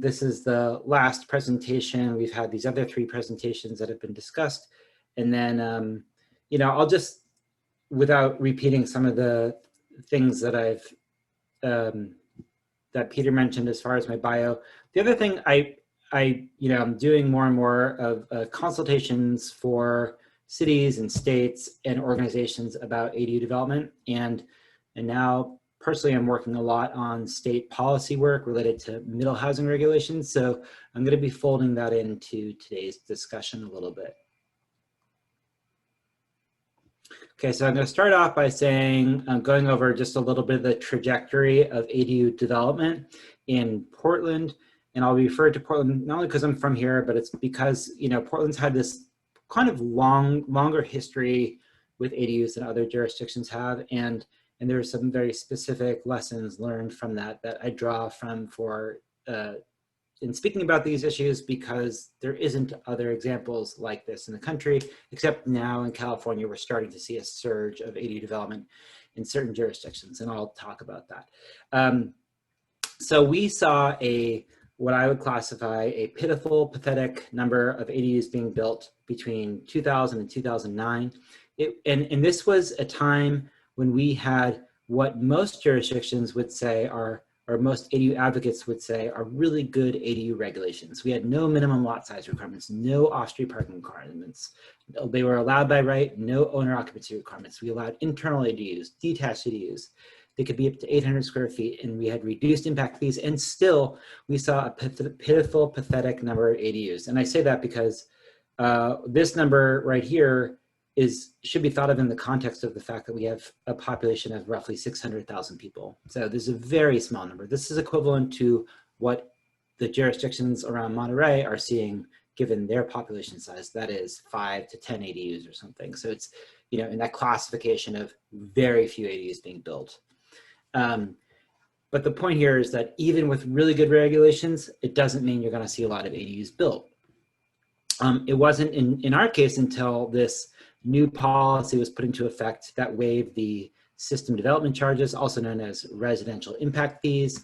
This is the last presentation. We've had these other 3 presentations that have been discussed. And then, you know, I'll just, without repeating some of the things that that Peter mentioned as far as my bio. The other thing I'm doing more and more of consultations for cities and states and organizations about ADU development. And now personally, I'm working a lot on state policy work related to middle housing regulations. So I'm going to be folding that into today's discussion a little bit. Okay, so I'm going to start off by saying, I'm going over just a little bit of the trajectory of ADU development in Portland. And I'll refer to Portland, not only because I'm from here, but it's because, you know, Portland's had this kind of longer history with ADUs than other jurisdictions have. And there are some very specific lessons learned from that I draw from for in speaking about these issues, because there isn't other examples like this in the country, except now in California, we're starting to see a surge of ADU development in certain jurisdictions, and I'll talk about that. So we saw what I would classify a pitiful, pathetic number of ADUs being built between 2000 and 2009. And this was a time when we had what most jurisdictions would say are, or most ADU advocates would say, are really good ADU regulations. We had no minimum lot size requirements, no off-street parking requirements. They were allowed by right, no owner occupancy requirements. We allowed internal ADUs, detached ADUs. They could be up to 800 square feet, and we had reduced impact fees, and still we saw a pitiful, pathetic number of ADUs. And I say that because this number right here should be thought of in the context of the fact that we have a population of roughly 600,000 people. So this is a very small number. This is equivalent to what the jurisdictions around Monterey are seeing given their population size. That is 5 to 10 ADUs or something. So it's, you know, in that classification of very few ADUs being built. But the point here is that even with really good regulations, it doesn't mean you're going to see a lot of ADUs built. It wasn't in our case until this new policy was put into effect that waived the system development charges, also known as residential impact fees.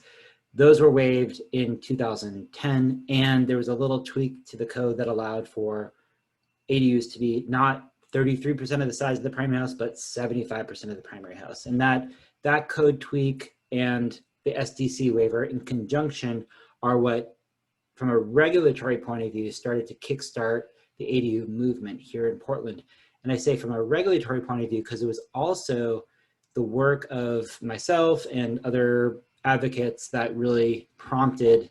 Those were waived in 2010, and there was a little tweak to the code that allowed for ADUs to be not 33% of the size of the primary house, but 75% of the primary house. And that code tweak and the SDC waiver in conjunction are what, from a regulatory point of view, started to kickstart the ADU movement here in Portland. And I say from a regulatory point of view, because it was also the work of myself and other advocates that really prompted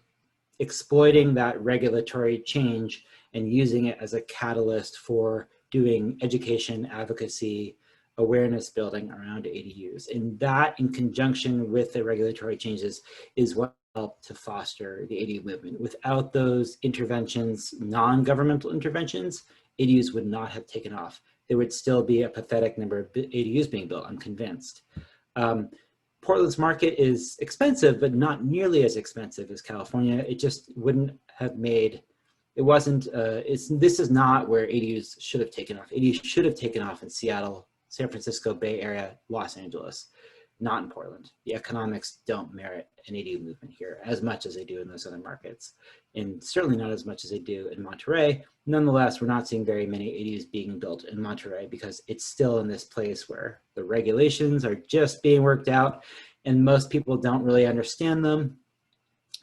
exploiting that regulatory change and using it as a catalyst for doing education, advocacy, awareness building around ADUs. And that, in conjunction with the regulatory changes, is what helped to foster the ADU movement. Without those interventions, non-governmental interventions, ADUs would not have taken off. There would still be a pathetic number of ADUs being built, I'm convinced. Portland's market is expensive, but not nearly as expensive as California. It just wouldn't have made, it wasn't, this is not where ADUs should have taken off. ADUs should have taken off in Seattle, San Francisco, Bay Area, Los Angeles, not in Portland. The economics don't merit an ADU movement here as much as they do in those other markets, and certainly not as much as they do in Monterey. Nonetheless, we're not seeing very many ADUs being built in Monterey because it's still in this place where the regulations are just being worked out and most people don't really understand them,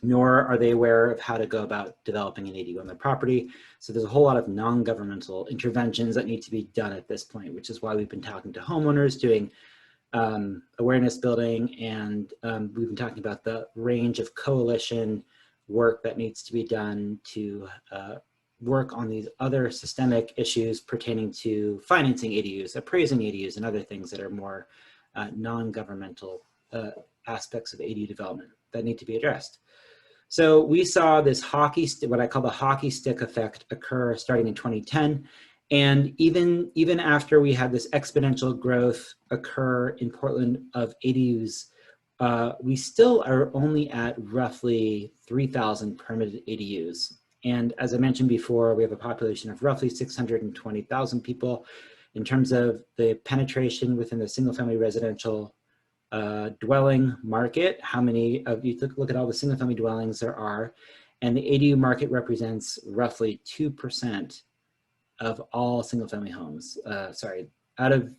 nor are they aware of how to go about developing an ADU on their property. So there's a whole lot of non-governmental interventions that need to be done at this point, which is why we've been talking to homeowners, doing awareness building, and we've been talking about the range of coalition work that needs to be done to work on these other systemic issues pertaining to financing ADUs, appraising ADUs, and other things that are more non-governmental aspects of ADU development that need to be addressed. So we saw this what I call the hockey stick effect occur starting in 2010. And even after we had this exponential growth occur in Portland of ADUs, we still are only at roughly 3,000 permitted ADUs. And as I mentioned before, we have a population of roughly 620,000 people. In terms of the penetration within the single family residential dwelling market, how many of you look at all the single family dwellings there are, and the ADU market represents roughly 2% of all single family homes. Sorry, out of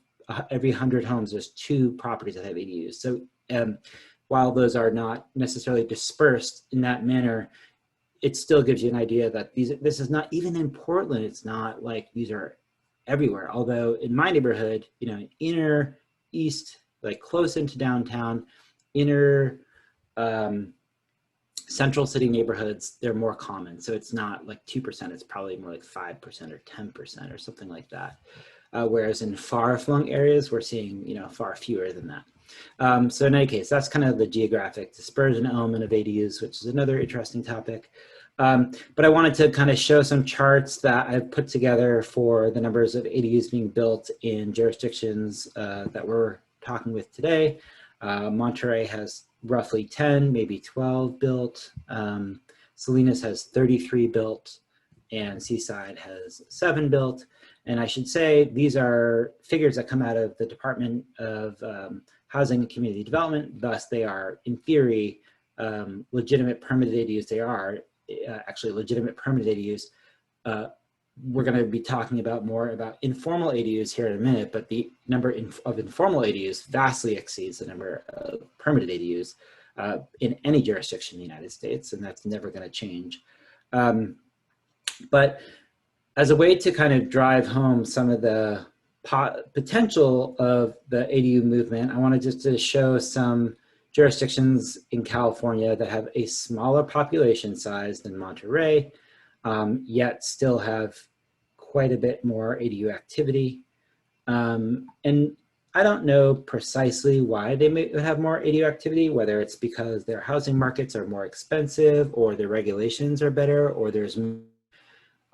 every 100 homes, there's 2 properties that have ADUs. So while those are not necessarily dispersed in that manner, it still gives you an idea that this is not, even in Portland, it's not like these are everywhere. Although in my neighborhood, you know, inner east, like close into downtown, inner central city neighborhoods, they're more common. So it's not like 2%, it's probably more like 5% or 10% or something like that. Whereas in far-flung areas, we're seeing, you know, far fewer than that. So in any case, that's kind of the geographic dispersion element of ADUs, which is another interesting topic. But I wanted to kind of show some charts that I've put together for the numbers of ADUs being built in jurisdictions that we're talking with today. Monterey has roughly 10, maybe 12 built. Salinas has 33 built, and Seaside has 7 built. And I should say these are figures that come out of the Department of Housing and Community Development. Thus, they are, in theory, legitimate permitted ADUs. They are actually legitimate permitted ADUs. We're going to be talking about more about informal ADUs here in a minute, but the number of informal ADUs vastly exceeds the number of permitted ADUs in any jurisdiction in the United States, and that's never going to change. But as a way to kind of drive home some of the potential of the ADU movement, I wanted just to show some jurisdictions in California that have a smaller population size than Monterey, yet still have quite a bit more ADU activity. And I don't know precisely why they may have more ADU activity, whether it's because their housing markets are more expensive, or their regulations are better, or there's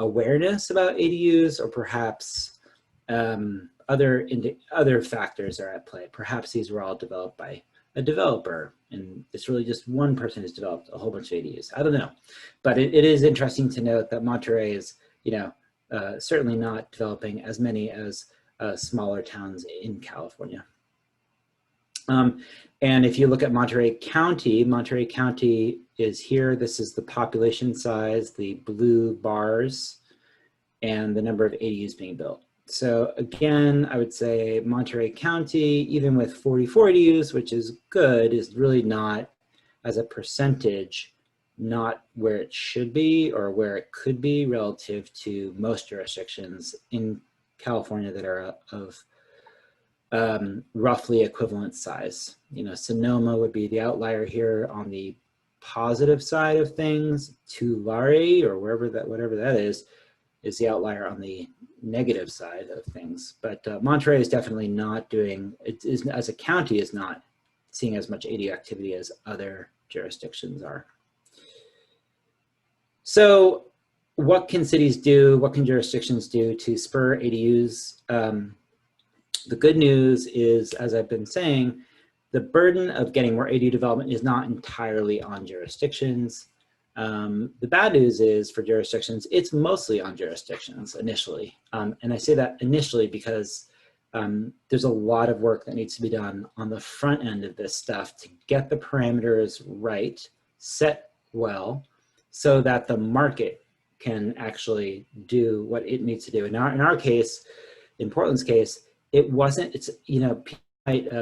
awareness about ADUs, or perhaps other factors are at play. Perhaps these were all developed by a developer, and it's really just one person who's developed a whole bunch of ADUs. I don't know, but it is interesting to note that Monterey is, you know, certainly not developing as many as smaller towns in California. And if you look at Monterey County is here. This is the population size, the blue bars, and the number of ADUs being built. So again, I would say Monterey County, even with 44 ADUs, which is good, is really not, as a percentage, not where it should be or where it could be relative to most jurisdictions in California that are of roughly equivalent size. You know, Sonoma would be the outlier here on the positive side of things. Tulare, or whatever that is the outlier on the negative side of things. But Monterey is definitely not doing, as a county, is not seeing as much ADU activity as other jurisdictions are. So what can cities do, what can jurisdictions do to spur ADUs? The good news is, as I've been saying, the burden of getting more ADU development is not entirely on jurisdictions. The bad news is, for jurisdictions, it's mostly on jurisdictions initially. And I say that initially because there's a lot of work that needs to be done on the front end of this stuff to get the parameters right, set well, so that the market can actually do what it needs to do. In our case, in Portland's case, it's, you know,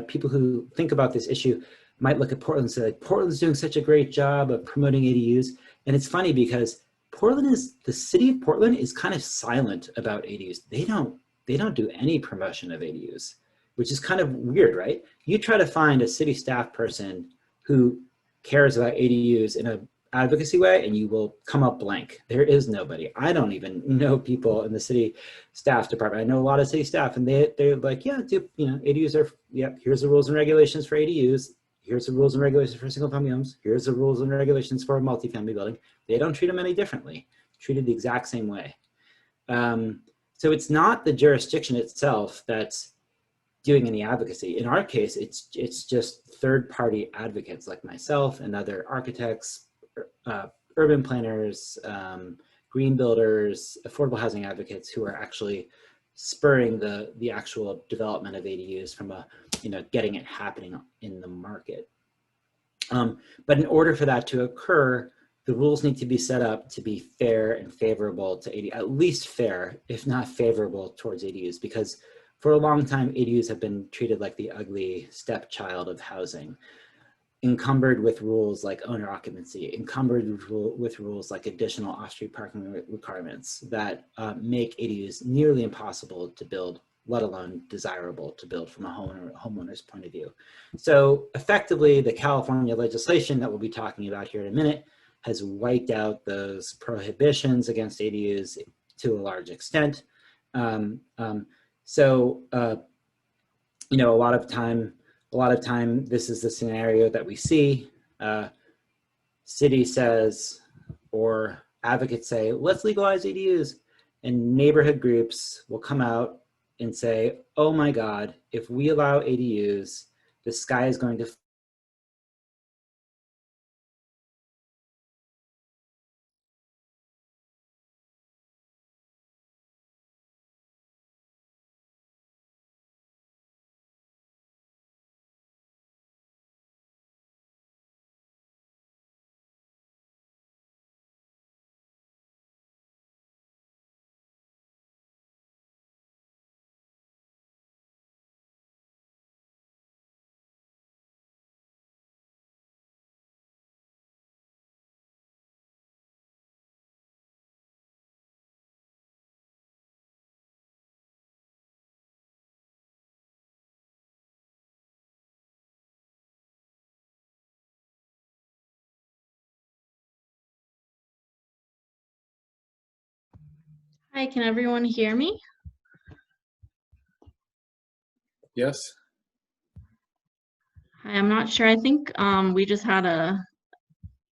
people who think about this issue might look at Portland and say, like, Portland's doing such a great job of promoting ADUs. And it's funny because the city of Portland is kind of silent about ADUs. They don't do any promotion of ADUs, which is kind of weird, right? You try to find a city staff person who cares about ADUs in an advocacy way, and you will come up blank. There is nobody. I don't even know people in the city staff department. I know a lot of city staff, and they're like, yeah, you know, ADUs are, yeah, here's the rules and regulations for ADUs. Here's the rules and regulations for single family homes. Here's the rules and regulations for a multifamily building. They don't treat them any differently, treated the exact same way. So it's not the jurisdiction itself that's doing any advocacy. In our case, it's just third-party advocates like myself and other architects, urban planners, green builders, affordable housing advocates who are actually spurring the actual development of ADUs from a getting it happening in the market. But in order for that to occur, the rules need to be set up to be fair and favorable to ADUs, at least fair, if not favorable towards ADUs, because for a long time, ADUs have been treated like the ugly stepchild of housing, encumbered with rules like owner occupancy, encumbered with rules like additional off-street parking requirements that make ADUs nearly impossible to build, let alone desirable to build from a homeowner's point of view. So effectively, the California legislation that we'll be talking about here in a minute has wiped out those prohibitions against ADUs to a large extent. A lot of time, this is the scenario that we see. City says, or advocates say, let's legalize ADUs, and neighborhood groups will come out and say, oh my God, if we allow ADUs, the sky is going to Hi, can everyone hear me? Yes. Hi, I'm not sure. I think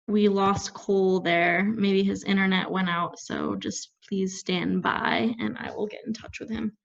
we lost Cole there. Maybe his internet went out, so just please stand by and I will get in touch with him.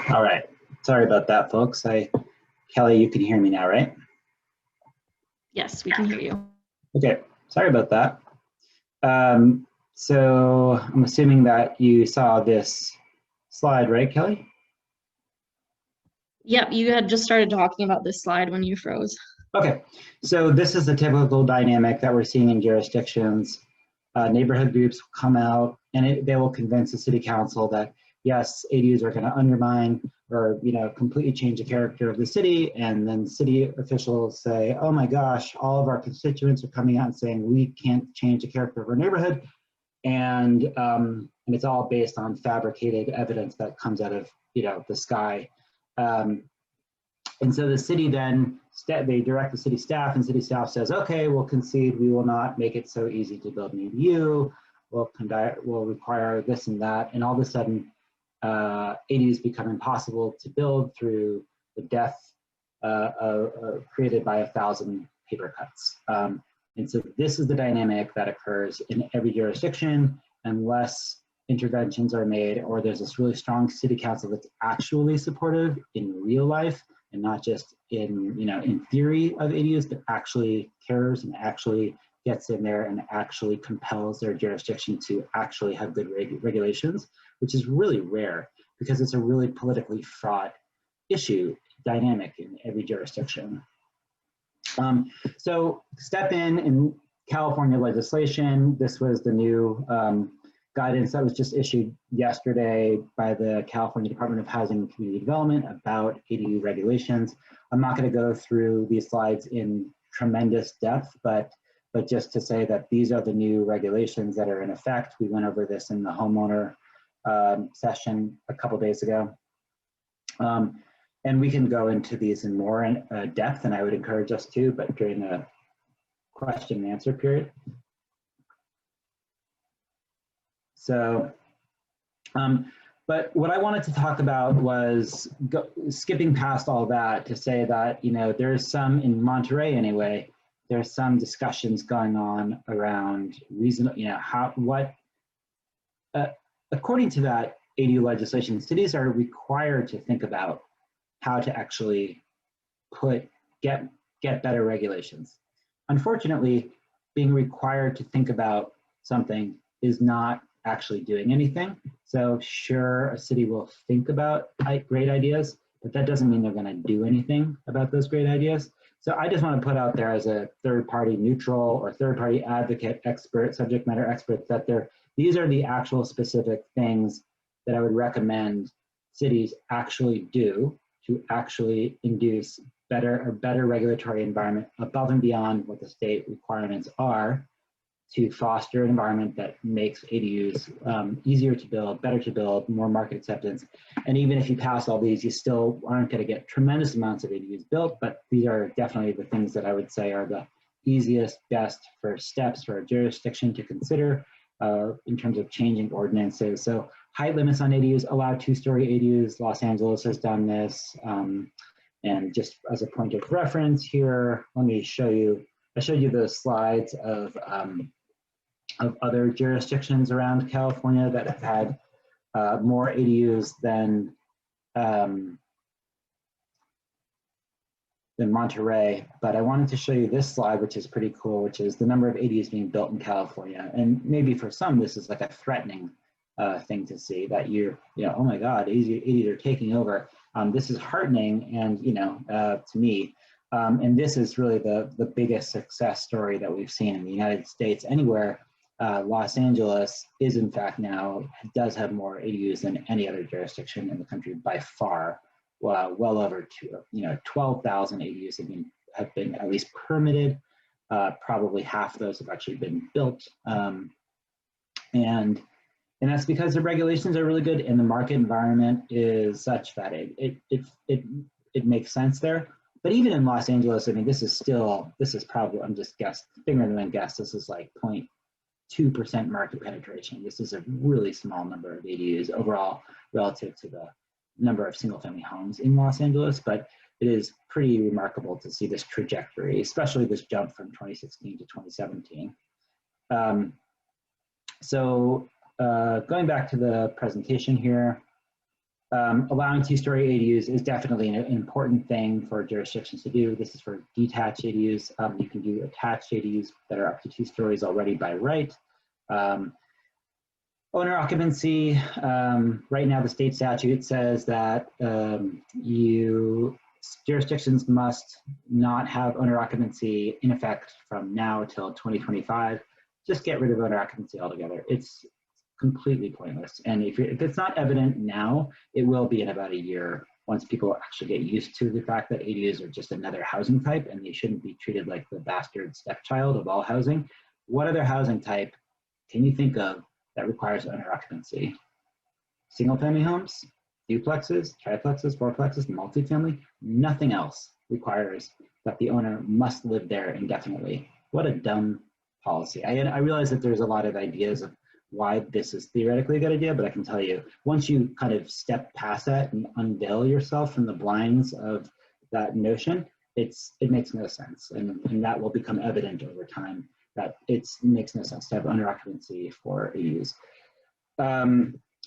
All right. Sorry about that, folks. Kelly, you can hear me now, right? Yes, we can hear you. Okay. Sorry about that. So I'm assuming that you saw this slide, right, Kelly? Yep, you had just started talking about this slide when you froze. Okay. So this is the typical dynamic that we're seeing in jurisdictions. Neighborhood groups come out and they will convince the city council that yes, ADUs are going to undermine or completely change the character of the city, and then city officials say, oh my gosh, all of our constituents are coming out and saying we can't change the character of our neighborhood, and it's all based on fabricated evidence that comes out of the sky. And so the city then, they direct the city staff, and city staff says, okay, we'll concede, we will not make it so easy to build an ADU, we'll require this and that, and all of a sudden, ADUs become impossible to build through the death created by 1,000 paper cuts. And so this is the dynamic that occurs in every jurisdiction unless interventions are made or there's this really strong city council that's actually supportive in real life and not just in, in theory of ADUs, but actually cares and actually gets in there and actually compels their jurisdiction to actually have good regulations, which is really rare because it's a really politically fraught issue, dynamic in every jurisdiction. So step in California legislation, this was the new guidance that was just issued yesterday by the California Department of Housing and Community Development about ADU regulations. I'm not going to go through these slides in tremendous depth, but just to say that these are the new regulations that are in effect. We went over this in the homeowner session a couple days ago. And we can go into these in more depth, and I would encourage us to, but during the question and answer period. So, but what I wanted to talk about was skipping past all that to say that, there's some, in Monterey anyway, there's some discussions going on around reason, according to that ADU legislation, cities are required to think about how to actually get better regulations. Unfortunately, being required to think about something is not actually doing anything. So sure, a city will think about great ideas, but that doesn't mean they're going to do anything about those great ideas. So I just want to put out there as a third-party neutral or third-party advocate expert, subject matter expert, that these are the actual specific things that I would recommend cities actually do to actually induce better regulatory environment above and beyond what the state requirements are, to foster an environment that makes ADUs easier to build, better to build, more market acceptance. And even if you pass all these, you still aren't going to get tremendous amounts of ADUs built, but these are definitely the things that I would say are the easiest, best first steps for a jurisdiction to consider in terms of changing ordinances. So height limits on ADUs, allow 2-story ADUs. Los Angeles has done this. And just as a point of reference here, let me show you, I showed you the slides of other jurisdictions around California that have had more ADUs than Monterey, but I wanted to show you this slide, which is pretty cool, which is the number of ADUs being built in California. And maybe for some, this is like a threatening thing to see, that oh my God, ADUs are taking over. This is heartening, and to me, and this is really the biggest success story that we've seen in the United States. Anywhere, Los Angeles is in fact now does have more ADUs than any other jurisdiction in the country by far. Well over 12,000 ADUs have been at least permitted. Probably half of those have actually been built, and that's because the regulations are really good and the market environment is such that it makes sense there. But even in Los Angeles, I mean, this is probably, I'm just fingering than guess, this is like 0.2% market penetration. This is a really small number of ADUs overall relative to the number of single-family homes in Los Angeles, but it is pretty remarkable to see this trajectory, especially this jump from 2016 to 2017. Going back to the presentation here, allowing 2-story ADUs is definitely an important thing for jurisdictions to do. This is for detached ADUs. You can do attached ADUs that are up to 2 stories already by right. Owner occupancy, right now the state statute says that jurisdictions must not have owner occupancy in effect from now till 2025. Just get rid of owner occupancy altogether. It's completely pointless. And if it's not evident now, it will be in about a year once people actually get used to the fact that ADUs are just another housing type and they shouldn't be treated like the bastard stepchild of all housing. What other housing type can you think of that requires owner occupancy? Single family homes, duplexes, triplexes, fourplexes, multifamily, nothing else requires that the owner must live there indefinitely. What a dumb policy. I realize that there's a lot of ideas of why this is theoretically a good idea, but I can tell you, once you kind of step past that and unveil yourself from the blinds of that notion, it makes no sense. And that will become evident over time that it makes no sense to have owner occupancy for ADUs.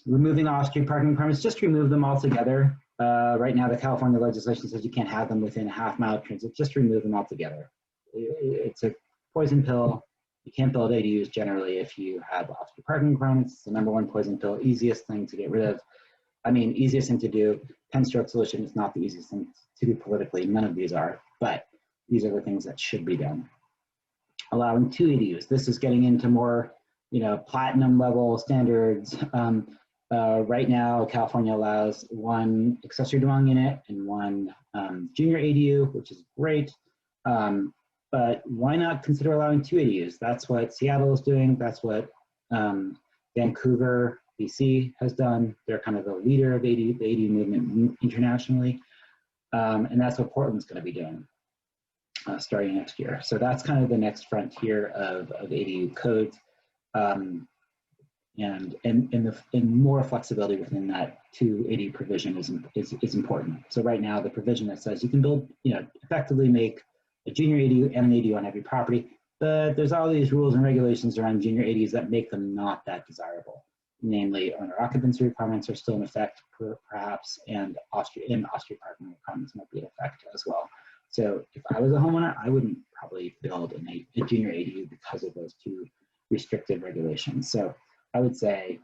Removing off-street parking requirements, just remove them altogether. Right now, the California legislation says you can't have them within a half-mile transit. Just remove them altogether. It's a poison pill. You can't build ADUs generally if you have off-street parking requirements. It's the #1 poison pill, easiest thing to get rid of. I mean, easiest thing to do. 10-stroke solution is not the easiest thing to do politically. None of these are, but these are the things that should be done. Allowing 2 ADUs. This is getting into more, platinum level standards. Right now, California allows 1 accessory dwelling unit and 1 junior ADU, which is great. But why not consider allowing 2 ADUs? That's what Seattle is doing. That's what Vancouver, BC has done. They're kind of the leader of the ADU movement internationally. And that's what Portland's going to be doing starting next year. So that's kind of the next frontier of ADU codes. And more flexibility within that 2 ADU provision is important. So right now, the provision that says you can build, effectively make a junior ADU and an ADU on every property, but there's all these rules and regulations around junior ADUs that make them not that desirable. Namely, owner occupancy requirements are still in effect, perhaps, and off-street parking requirements might be in effect as well. So if I was a homeowner, I wouldn't probably build a junior ADU because of those 2 restrictive regulations. So I would say,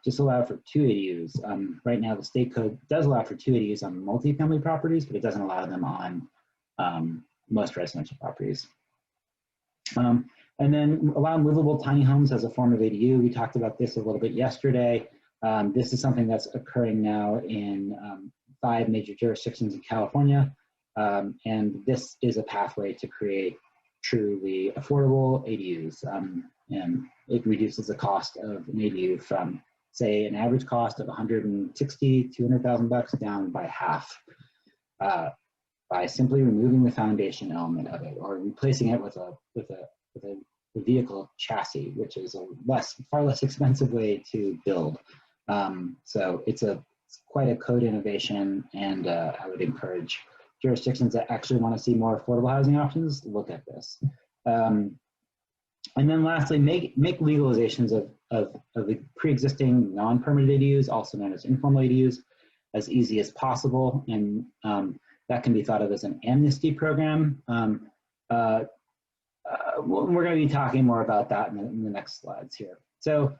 just allow for 2 ADUs. Right now, the state code does allow for 2 ADUs on multifamily properties, but it doesn't allow them on most residential properties. And then allow movable tiny homes as a form of ADU. We talked about this a little bit yesterday. This is something that's occurring now in 5 major jurisdictions in California. And this is a pathway to create truly affordable ADUs. And it reduces the cost of an ADU from, say, an average cost of $160,000 to $200,000 down by half by simply removing the foundation element of it or replacing it with a vehicle chassis, which is a far less expensive way to build. So it's quite a code innovation, and I would encourage jurisdictions that actually want to see more affordable housing options to look at this. And then lastly, make legalizations of the pre-existing non-permitted ADUs, also known as informal ADUs, as easy as possible. And that can be thought of as an amnesty program. We're going to be talking more about that in the next slides here. So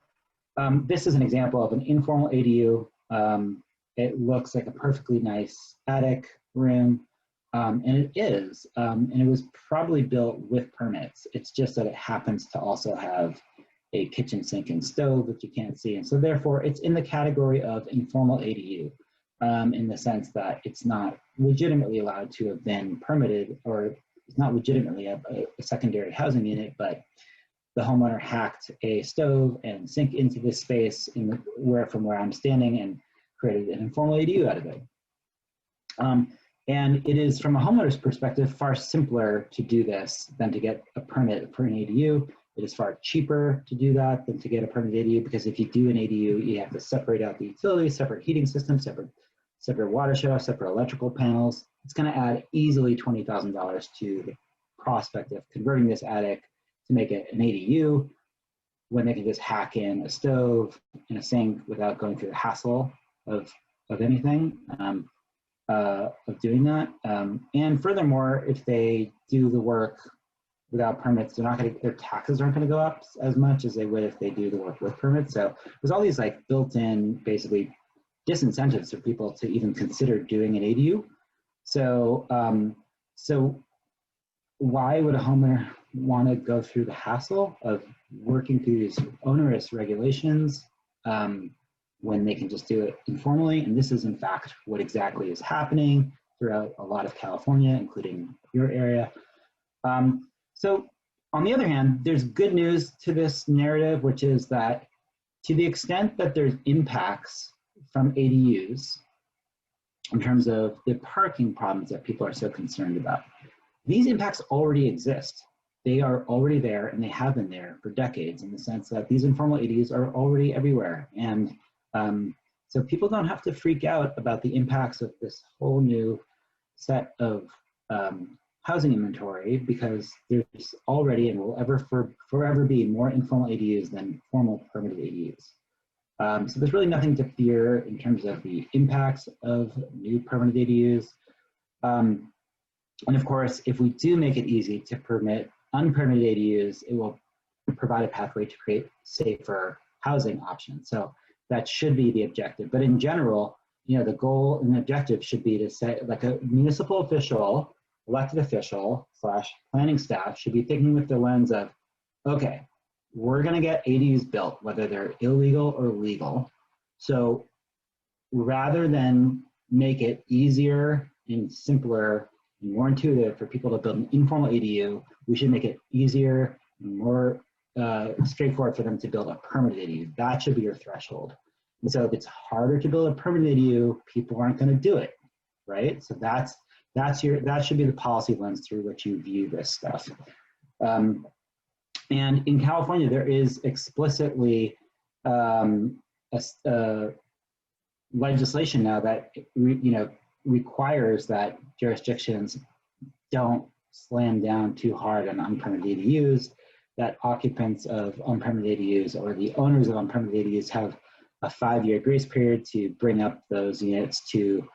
this is an example of an informal ADU. It looks like a perfectly nice attic room. And it is, and it was probably built with permits. It's just that it happens to also have a kitchen sink and stove, which you can't see. And so therefore it's in the category of informal ADU in the sense that it's not legitimately allowed to have been permitted, or it's not legitimately a secondary housing unit, but the homeowner hacked a stove and sink into this space from where I'm standing and created an informal ADU out of it. And it is, from a homeowner's perspective, far simpler to do this than to get a permit for an ADU. It is far cheaper to do that than to get a permit ADU, because if you do an ADU, you have to separate out the utilities, separate heating system, separate water shut-off, separate electrical panels. It's going to add easily $20,000 to the prospect of converting this attic to make it an ADU, when they can just hack in a stove and a sink without going through the hassle of anything. Of doing that. And furthermore, if they do the work without permits, their taxes aren't going to go up as much as they would if they do the work with permits. So there's all these like built-in, basically, disincentives for people to even consider doing an ADU. So, so why would a homeowner want to go through the hassle of working through these onerous regulations when they can just do it informally? And this is in fact what exactly is happening throughout a lot of California, including your area. So on the other hand, there's good news to this narrative, which is that to the extent that there's impacts from ADUs in terms of the parking problems that people are so concerned about, these impacts already exist. They are already there, and they have been there for decades, in the sense that these informal ADUs are already everywhere. And so people don't have to freak out about the impacts of this whole new set of housing inventory, because there's already and will forever be more informal ADUs than formal permitted ADUs. So there's really nothing to fear in terms of the impacts of new permanent ADUs. And of course, if we do make it easy to permit unpermitted ADUs, it will provide a pathway to create safer housing options. So that should be the objective. But in general, you know, the goal and the objective should be to say, like, a municipal official, elected official / planning staff should be thinking with the lens of, okay, we're going to get ADUs built, whether they're illegal or legal. So rather than make it easier and simpler and more intuitive for people to build an informal ADU, we should make it easier and more straightforward for them to build a permanent ADU. That should be your threshold. And so if it's harder to build a permanent ADU, people aren't going to do it, right? So that should be the policy lens through which you view this stuff. And in California, there is explicitly legislation now that requires that jurisdictions don't slam down too hard on unpermitted ADUs, that occupants of unpermitted ADUs or the owners of unpermitted ADUs have a 5-year grace period to bring up those units to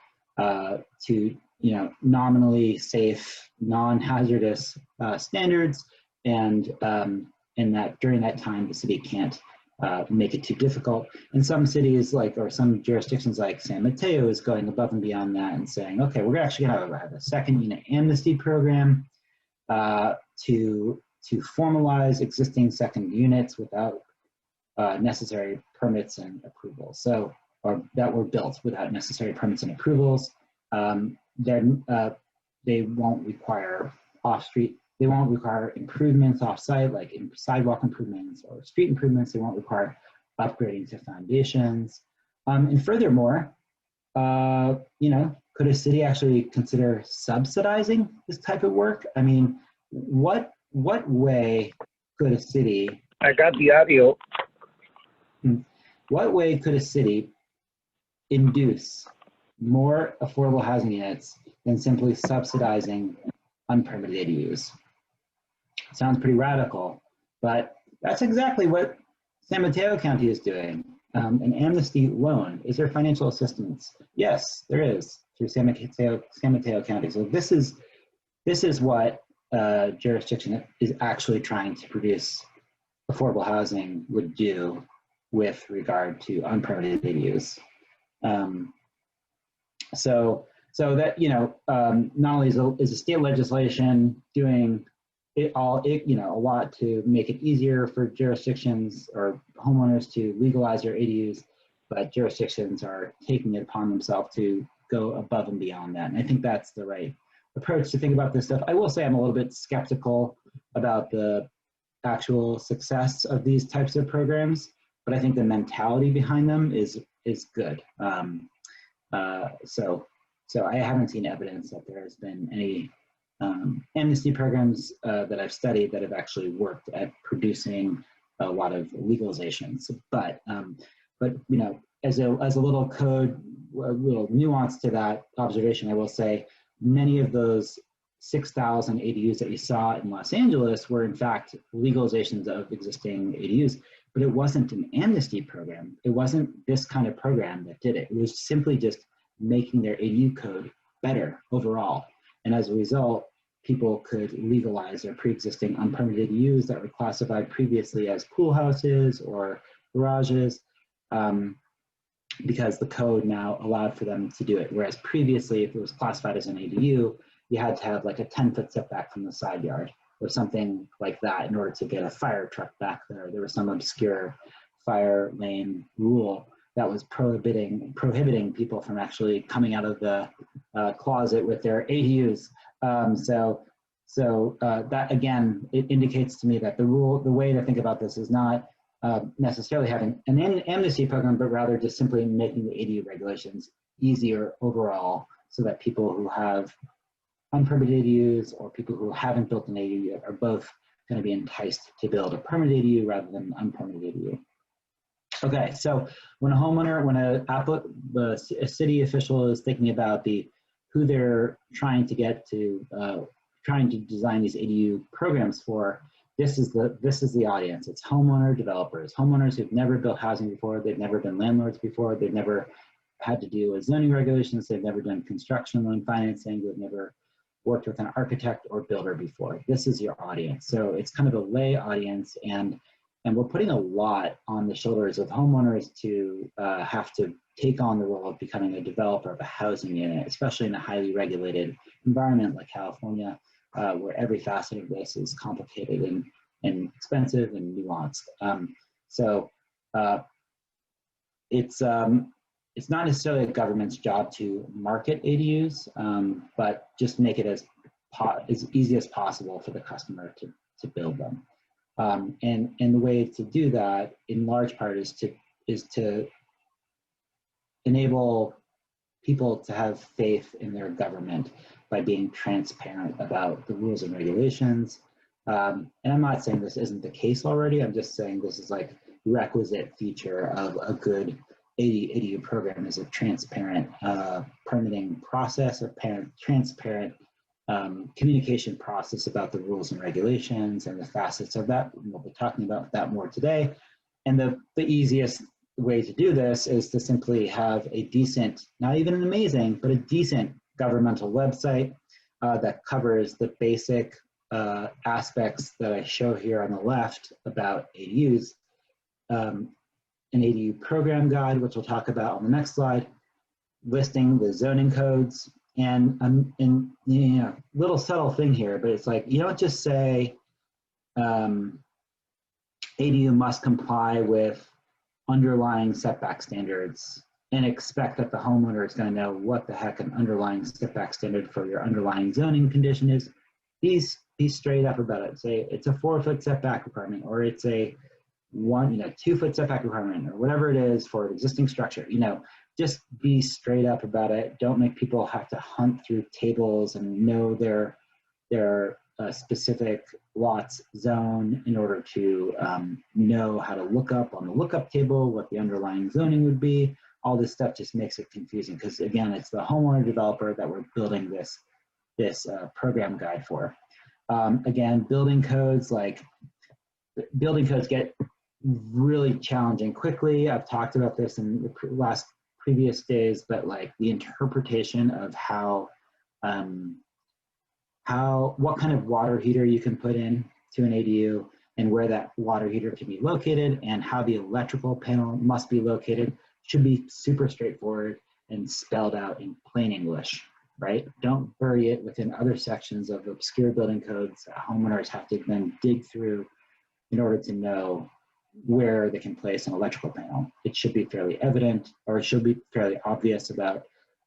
nominally safe, non-hazardous standards, and that during that time the city can't make it too difficult. And some cities or some jurisdictions like San Mateo is going above and beyond that and saying, okay, we're actually going to have a second unit amnesty program to formalize existing second units without necessary permits and approvals. So, or that were built without necessary permits and approvals. Then they won't require they won't require improvements off-site, like sidewalk improvements or street improvements. They won't require upgrading to foundations. And furthermore, could a city actually consider subsidizing this type of work? I mean, what way could a city? I got the audio. What way could a city induce more affordable housing units than simply subsidizing unpermitted ADUs? Sounds pretty radical, but that's exactly what San Mateo County is doing. An amnesty loan. Is there financial assistance? Yes, there is through San Mateo County. So this is what jurisdiction is actually trying to produce affordable housing would do with regard to unpermitted ADUs. So that, not only is the state legislation doing a lot to make it easier for jurisdictions or homeowners to legalize their ADUs, but jurisdictions are taking it upon themselves to go above and beyond that. And I think that's the right approach to think about this stuff. I will say I'm a little bit skeptical about the actual success of these types of programs, but I think the mentality behind them is good. So I haven't seen evidence that there has been any amnesty programs that I've studied that have actually worked at producing a lot of legalizations. But as a little code, a little nuance to that observation, I will say many of those 6,000 ADUs that you saw in Los Angeles were in fact legalizations of existing ADUs, but it wasn't an amnesty program. It wasn't this kind of program that did it. It was simply just making their ADU code better overall. And as a result, people could legalize their pre-existing unpermitted ADUs that were classified previously as pool houses or garages, because the code now allowed for them to do it. Whereas previously, if it was classified as an ADU, you had to have like a 10-foot setback from the side yard or something like that in order to get a fire truck back there. There was some obscure fire lane rule that was prohibiting people from actually coming out of the closet with their ADUs. So that again, it indicates to me that the way to think about this is not necessarily having an amnesty program, but rather just simply making the ADU regulations easier overall, so that people who have unpermitted ADUs or people who haven't built an ADU yet are both going to be enticed to build a permanent ADU rather than an unpermitted ADU. Okay, so when a city official is thinking about who they're trying to get to, trying to design these ADU programs for, this is the audience. It's homeowner developers, homeowners who've never built housing before. They've never been landlords before. They've never had to deal with zoning regulations. They've never done construction loan financing. They've never worked with an architect or builder before. This is your audience. So it's kind of a lay audience, and we're putting a lot on the shoulders of homeowners to have to take on the role of becoming a developer of a housing unit, especially in a highly regulated environment like California, where every facet of this is complicated and expensive and nuanced. It's not necessarily a government's job to market ADUs, but just make it as easy as possible for the customer to build them. And the way to do that, in large part, is to enable people to have faith in their government by being transparent about the rules and regulations. And I'm not saying this isn't the case already. I'm just saying this is like requisite feature of a good ADU program is a transparent permitting process, a transparent communication process about the rules and regulations and the facets of that. We'll be talking about that more today. And the easiest way to do this is to simply have a decent, not even an amazing, but a decent governmental website that covers the basic aspects that I show here on the left about ADUs. An ADU program guide, which we'll talk about on the next slide, listing the zoning codes, and you know, little subtle thing here, but it's like, you don't just say ADU must comply with underlying setback standards and expect that the homeowner is going to know what the heck an underlying setback standard for your underlying zoning condition is. Be straight up about it. Say it's a 4-foot setback requirement, or it's a 2-foot setback requirement, or whatever it is for an existing structure. You know, just be straight up about it. Don't make people have to hunt through tables and know their specific lots zone in order to know how to look up on the lookup table what the underlying zoning would be. All this stuff just makes it confusing, because again, it's the homeowner developer that we're building this program guide for. Again, building codes get really challenging quickly. I've talked about this in the previous days, but like the interpretation of what kind of water heater you can put in to an ADU, and where that water heater can be located, and how the electrical panel must be located should be super straightforward and spelled out in plain English, right? Don't bury it within other sections of obscure building codes that homeowners have to then dig through in order to know where they can place an electrical panel. It should be fairly evident, or it should be fairly obvious about,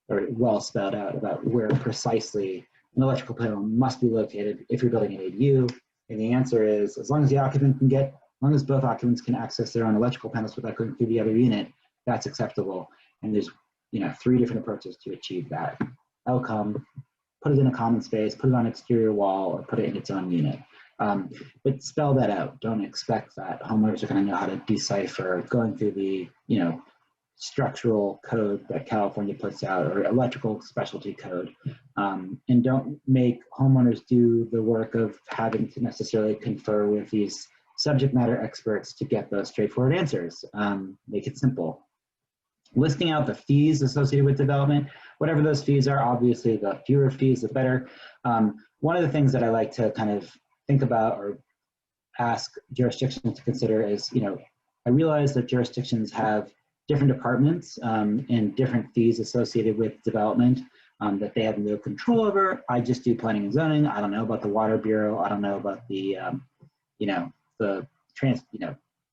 or well spelled out about where precisely an electrical panel must be located if you're building an ADU. And the answer is, as long as both occupants can access their own electrical panels without going through the other unit, that's acceptable. And there's 3 different approaches to achieve that outcome. Put it in a common space, put it on an exterior wall, or put it in its own unit. But spell that out. Don't expect that homeowners are going to know how to decipher going through the structural code that California puts out, or electrical specialty code. And don't make homeowners do the work of having to necessarily confer with these subject matter experts to get those straightforward answers. Make it simple. Listing out the fees associated with development, whatever those fees are. Obviously, the fewer fees, the better. One of the things that I like to kind of think about or ask jurisdictions to consider is, I realize that jurisdictions have different departments and different fees associated with development that they have no control over. I just do planning and zoning. I don't know about the Water Bureau. I don't know about the, the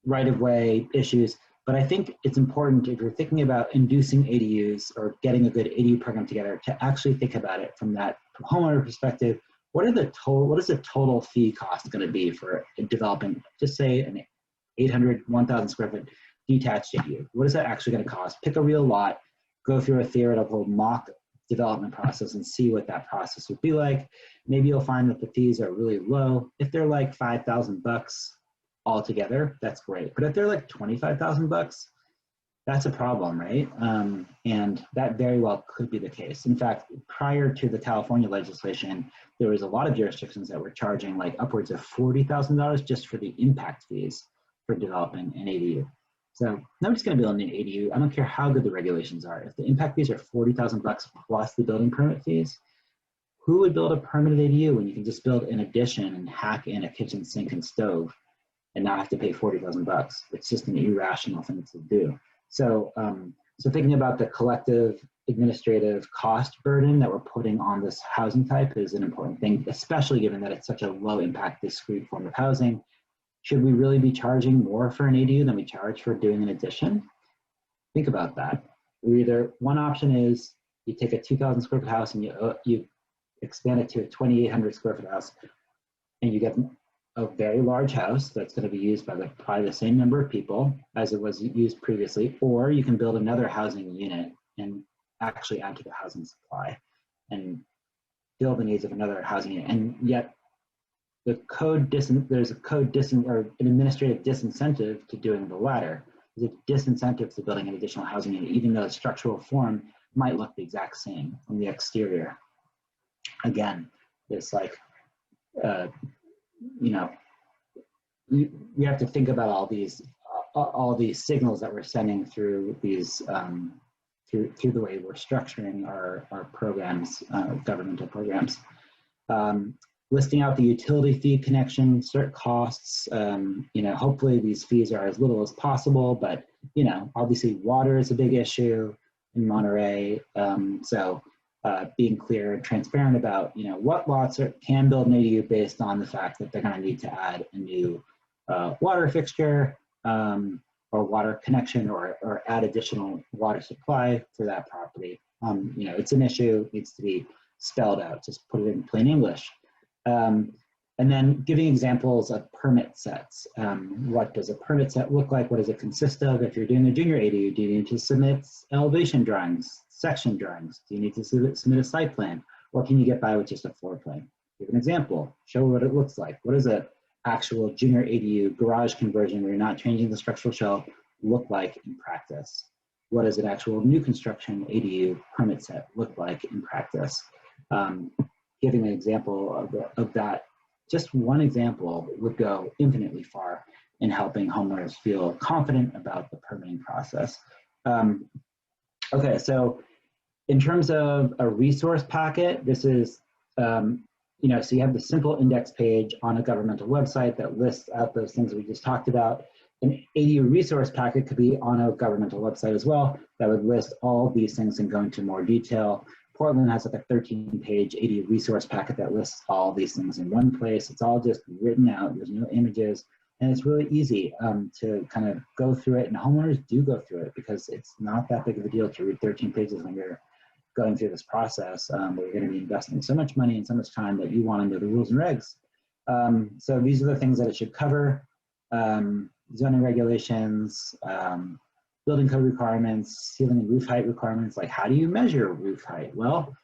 right-of-way issues. But I think it's important, if you're thinking about inducing ADUs or getting a good ADU program together, to actually think about it from that homeowner perspective. What is the total fee cost going to be for developing, just say, an 800, 1,000 square foot detached ADU? What is that actually going to cost? Pick a real lot, go through a theoretical mock development process and see what that process would be like. Maybe you'll find that the fees are really low. If they're like $5,000 altogether, that's great. But if they're like $25,000, that's a problem, right? And that very well could be the case. In fact, prior to the California legislation, there was a lot of jurisdictions that were charging like upwards of $40,000 just for the impact fees for developing an ADU. So nobody's going to build an ADU. I don't care how good the regulations are. If the impact fees are 40,000 bucks plus the building permit fees, who would build a permanent ADU when you can just build an addition and hack in a kitchen sink and stove and not have to pay 40,000 bucks? It's just an irrational thing to do. So, so thinking about the collective administrative cost burden that we're putting on this housing type is an important thing, especially given that it's such a low impact, discrete form of housing. Should we really be charging more for an ADU than we charge for doing an addition? Think about that. Either one option is you take a 2,000 square foot house and you expand it to a 2,800 square foot house, and you get a very large house that's going to be used by probably the same number of people as it was used previously, or you can build another housing unit and actually add to the housing supply and fill the needs of another housing unit. And yet there's an administrative disincentive to doing the latter. There's a disincentive to building an additional housing unit, even though the structural form might look the exact same from the exterior. Again, it's like, you know, we have to think about all these signals that we're sending through these through the way we're structuring our programs, governmental programs. Listing out the utility fee connection, certain costs. You know, hopefully these fees are as little as possible, but you know, obviously water is a big issue in Monterey. So being clear and transparent about, you know, what lots can build an ADU based on the fact that they're going to need to add a new water fixture or water connection or add additional water supply for that property. You know, it's an issue, it needs to be spelled out, just put it in plain English. And then giving examples of permit sets. What does a permit set look like? What does it consist of? If you're doing a junior ADU, do you need to submit elevation drawings, section drawings? Do you need to submit a site plan? Or can you get by with just a floor plan? Give an example, show what it looks like. What does an actual junior ADU garage conversion where you're not changing the structural shell look like in practice? What does an actual new construction ADU permit set look like in practice? Giving an example of that, just one example would go infinitely far in helping homeowners feel confident about the permitting process. Okay, so in terms of a resource packet, this is, you know, so you have the simple index page on a governmental website that lists out those things we just talked about. An ADU resource packet could be on a governmental website as well that would list all these things and go into more detail. Portland has like a 13-page ADU resource packet that lists all these things in one place. It's all just written out, there's no images, and it's really easy to kind of go through it, and homeowners do go through it because it's not that big of a deal to read 13 pages when you're going through this process where you're going to be investing so much money and so much time that you want to know the rules and regs. So these are the things that it should cover. Zoning regulations, building code requirements, ceiling and roof height requirements, like how do you measure roof height? Well,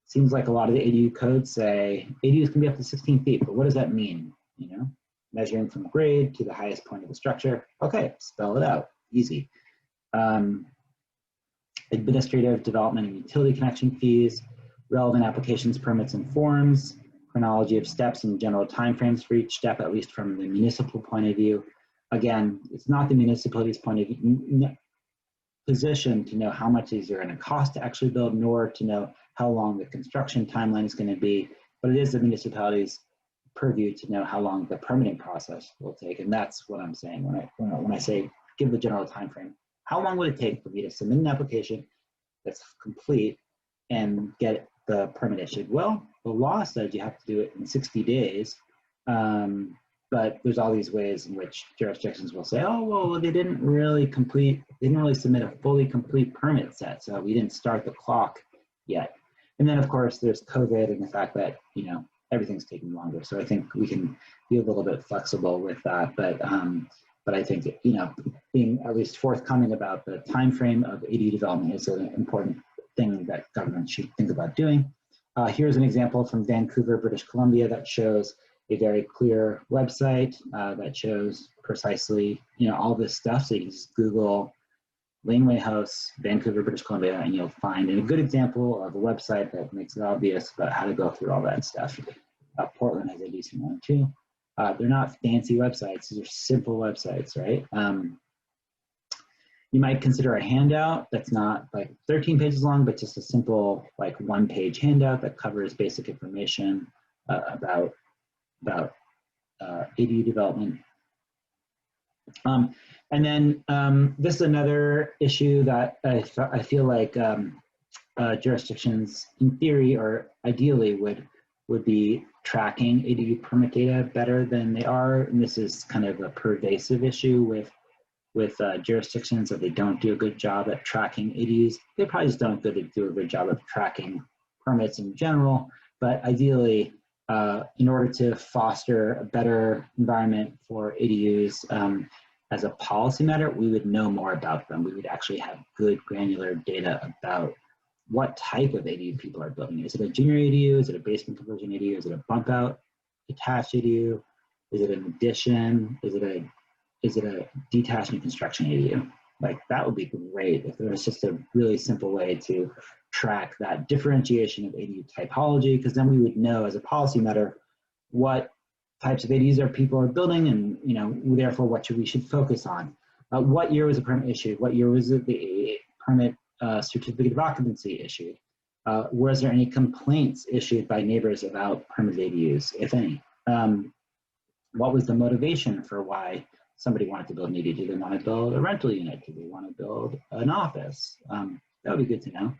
it seems like a lot of the ADU codes say ADUs can be up to 16 feet, but what does that mean? You know, measuring from grade to the highest point of the structure. Okay, spell it out, easy. Administrative, development, and utility connection fees, relevant applications, permits, and forms, chronology of steps and general timeframes for each step, at least from the municipal point of view. Again, it's not the municipality's point of view, position to know how much these are going to cost to actually build, nor to know how long the construction timeline is going to be, but it is the municipality's purview to know how long the permitting process will take. And that's what I'm saying when I say give the general time frame. How long would it take for me to submit an application that's complete and get the permit issued? Well, the law says you have to do it in 60 days, but there's all these ways in which jurisdictions will say, oh, well, they didn't really submit a fully complete permit set, so we didn't start the clock yet. And then, of course, there's COVID and the fact that, you know, everything's taking longer. So I think we can be a little bit flexible with that, but I think, you know, being at least forthcoming about the time frame of ADU development is an important thing that government should think about doing. Here's an example from Vancouver, British Columbia, that shows a very clear website that shows precisely, you know, all this stuff. So you can just Google Laneway House, Vancouver, British Columbia, and you'll find a good example of a website that makes it obvious about how to go through all that stuff. Portland has a decent one too. They're not fancy websites, these are simple websites, right? You might consider a handout that's not like 13 pages long, but just a simple like 1-page handout that covers basic information about ADU development. And then this is another issue that I feel like jurisdictions in theory or ideally would be tracking ADU permit data better than they are. And this is kind of a pervasive issue with jurisdictions that they don't do a good job at tracking ADUs. They probably just don't do a good job of tracking permits in general, but ideally, in order to foster a better environment for ADUs, as a policy matter, we would know more about them. We would actually have good granular data about what type of ADU people are building. Is it a junior ADU? Is it a basement conversion ADU? Is it a bump out attached ADU? Is it an addition? Is it a detached new construction ADU? Like that would be great if there was just a really simple way to track that differentiation of ADU typology, because then we would know as a policy matter what types of ADUs people are building, and therefore what we should focus on. What year was the permit issued? What year was the permit certificate of occupancy issued? Was there any complaints issued by neighbors about permitted ADUs, if any? What was the motivation for why somebody wanted to build an ADU? Did they want to build a rental unit? Did they want to build an office? That would be good to know.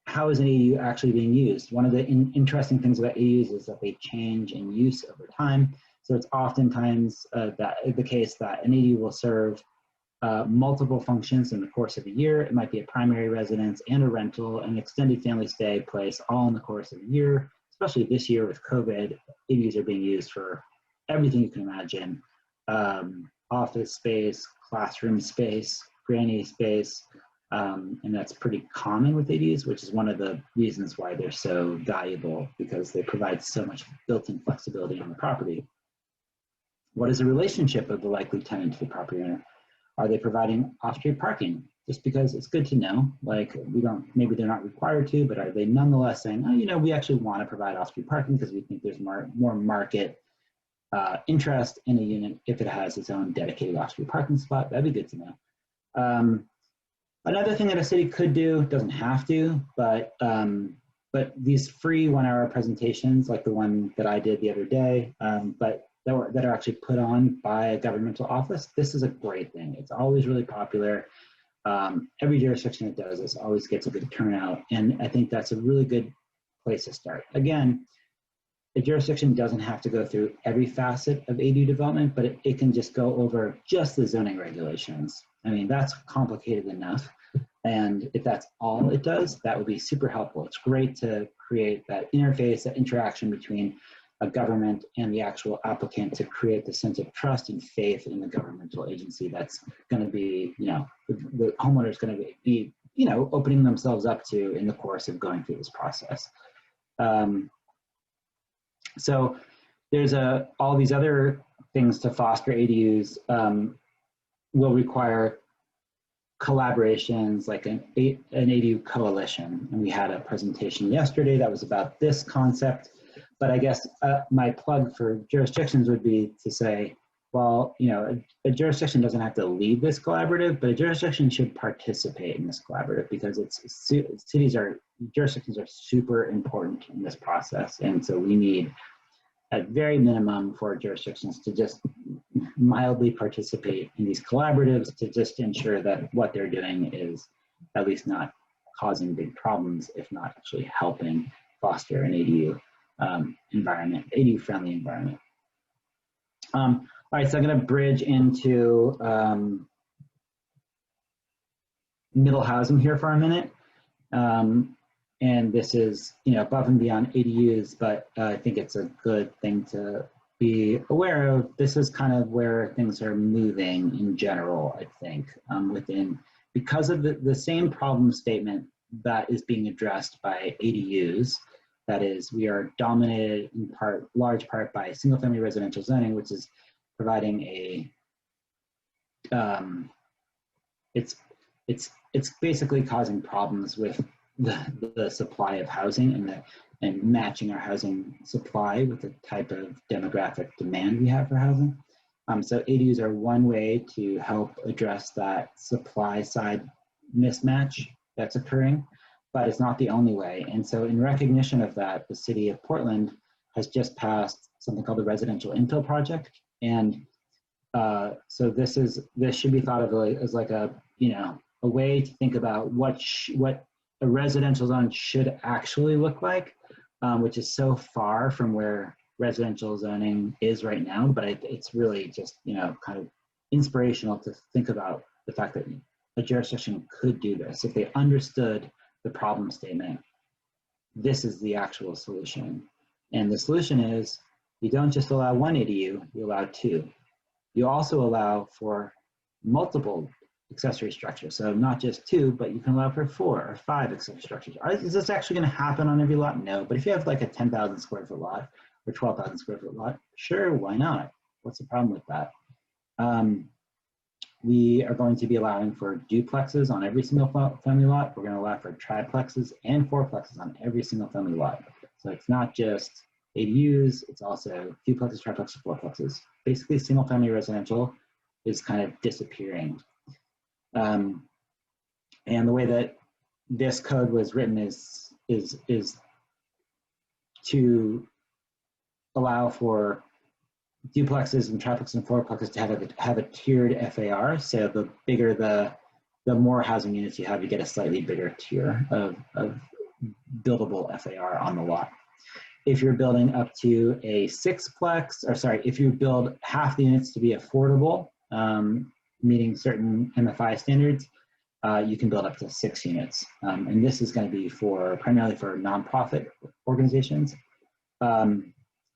How is an ADU actually being used? One of the interesting things about ADUs is that they change in use over time. So it's oftentimes the case that an ADU will serve multiple functions in the course of a year. It might be a primary residence and a rental, an extended family stay place, all in the course of a year. Especially this year with COVID, ADUs are being used for everything you can imagine. Office space, classroom space, granny space, and that's pretty common with ADUs, which is one of the reasons why they're so valuable, because they provide so much built-in flexibility on the property. What is the relationship of the likely tenant to the property owner? Are they providing off-street parking? Just because it's good to know, like maybe they're not required to, but are they nonetheless saying, oh, we actually want to provide off-street parking because we think there's more market interest in a unit if it has its own dedicated off-street parking spot? That'd be good to know. Another thing that a city could do, doesn't have to, but these free 1-hour presentations, like the one that I did the other day, but that are actually put on by a governmental office, this is a great thing. It's always really popular. Every jurisdiction that does this always gets a good turnout, and I think that's a really good place to start. Again, a jurisdiction doesn't have to go through every facet of ADU development, but it can just go over just the zoning regulations. I mean, that's complicated enough. And if that's all it does, that would be super helpful. It's great to create that interface, that interaction between a government and the actual applicant to create the sense of trust and faith in the governmental agency that's going to be, the homeowner is going to be, opening themselves up to in the course of going through this process. So there's all these other things to foster ADUs will require collaborations, like an ADU coalition. And we had a presentation yesterday that was about this concept. But I guess my plug for jurisdictions would be to say, well, a jurisdiction doesn't have to lead this collaborative, but a jurisdiction should participate in this collaborative, because jurisdictions are super important in this process. And so we need, at very minimum, for jurisdictions to just mildly participate in these collaboratives to just ensure that what they're doing is at least not causing big problems, if not actually helping foster an ADU environment, ADU-friendly environment. All right, so I'm going to bridge into middle housing here for a minute. And this is, above and beyond ADUs, but I think it's a good thing to be aware of. This is kind of where things are moving in general, I think, because of the same problem statement that is being addressed by ADUs. That is, we are dominated in large part by single-family residential zoning, which is providing a it's basically causing problems with the supply of housing and matching our housing supply with the type of demographic demand we have for housing. So ADUs are one way to help address that supply side mismatch that's occurring, but it's not the only way. And so in recognition of that, the city of Portland has just passed something called the Residential Infill Project. And so this should be thought of as like a way to think about what a residential zone should actually look like, which is so far from where residential zoning is right now, but it's really just, kind of inspirational to think about the fact that a jurisdiction could do this. If they understood the problem statement, this is the actual solution. And the solution is you don't just allow one ADU, you allow two. You also allow for multiple accessory structures. So not just two, but you can allow for 4 or 5 accessory structures. Is this actually going to happen on every lot? No, but if you have like a 10,000 square foot lot or 12,000 square foot lot, sure, why not? What's the problem with that? We are going to be allowing for duplexes on every single family lot. We're going to allow for triplexes and fourplexes on every single family lot. So it's not just ADUs, it's also duplexes, triplexes, fourplexes. Basically, single family residential is kind of disappearing. And the way that this code was written is to allow for duplexes and triplexes and fourplexes to have a tiered FAR. So the bigger the more housing units you have, you get a slightly bigger tier of buildable FAR on the lot. If you're building up to a 6-plex, or sorry, if you build half the units to be affordable, meeting certain MFI standards, you can build up to 6 units. And this is going to be primarily for nonprofit organizations.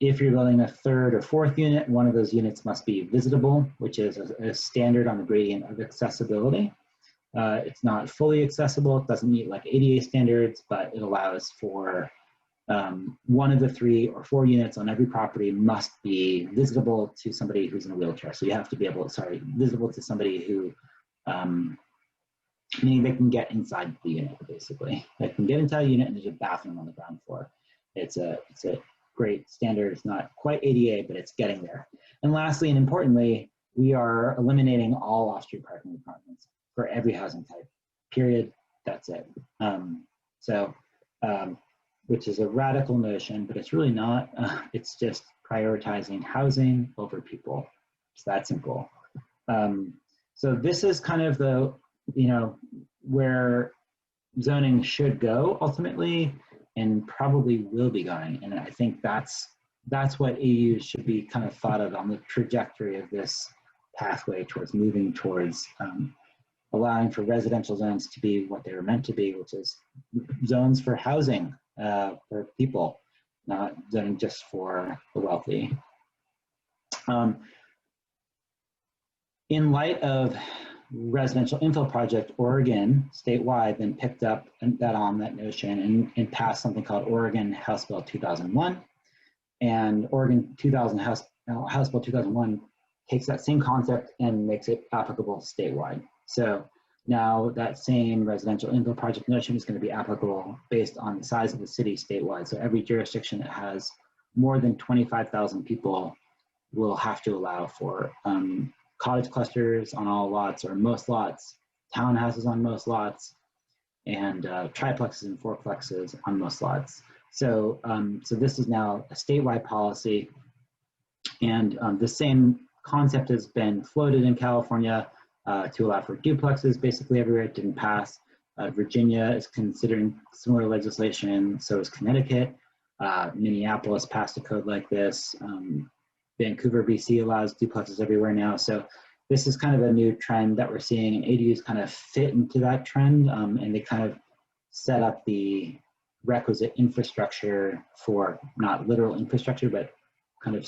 If you're building a 3rd or 4th unit, one of those units must be visitable, which is a standard on the gradient of accessibility. It's not fully accessible. It doesn't meet like ADA standards, but it allows for one of the 3 or 4 units on every property must be visitable to somebody who's in a wheelchair. So you have to be visible to somebody who, meaning they can get inside the unit, basically. They can get inside the unit and there's a bathroom on the ground floor. It's a great standard. It's not quite ADA, but it's getting there. And lastly, and importantly, we are eliminating all off-street parking requirements for every housing type, period. That's it. Which is a radical notion, but it's really not. It's just prioritizing housing over people. It's that simple. So this is kind of the, where zoning should go ultimately, and probably will be going. And I think that's what ADUs should be kind of thought of on the trajectory of this pathway towards moving towards allowing for residential zones to be what they were meant to be, which is zones for housing for people, not zoning just for the wealthy. In light of Residential Infill Project, Oregon statewide then picked up that notion and passed something called Oregon House Bill 2001. And Oregon House Bill 2001 takes that same concept and makes it applicable statewide. So now that same Residential Infill Project notion is going to be applicable based on the size of the city statewide. So every jurisdiction that has more than 25,000 people will have to allow for cottage clusters on all lots or most lots, townhouses on most lots, and triplexes and fourplexes on most lots. So, so this is now a statewide policy, and the same concept has been floated in California to allow for duplexes basically everywhere. It didn't pass. Virginia is considering similar legislation, so is Connecticut. Minneapolis passed a code like this. Vancouver, BC allows duplexes everywhere now. So this is kind of a new trend that we're seeing, and ADUs kind of fit into that trend, and they kind of set up the requisite infrastructure for, not literal infrastructure, but kind of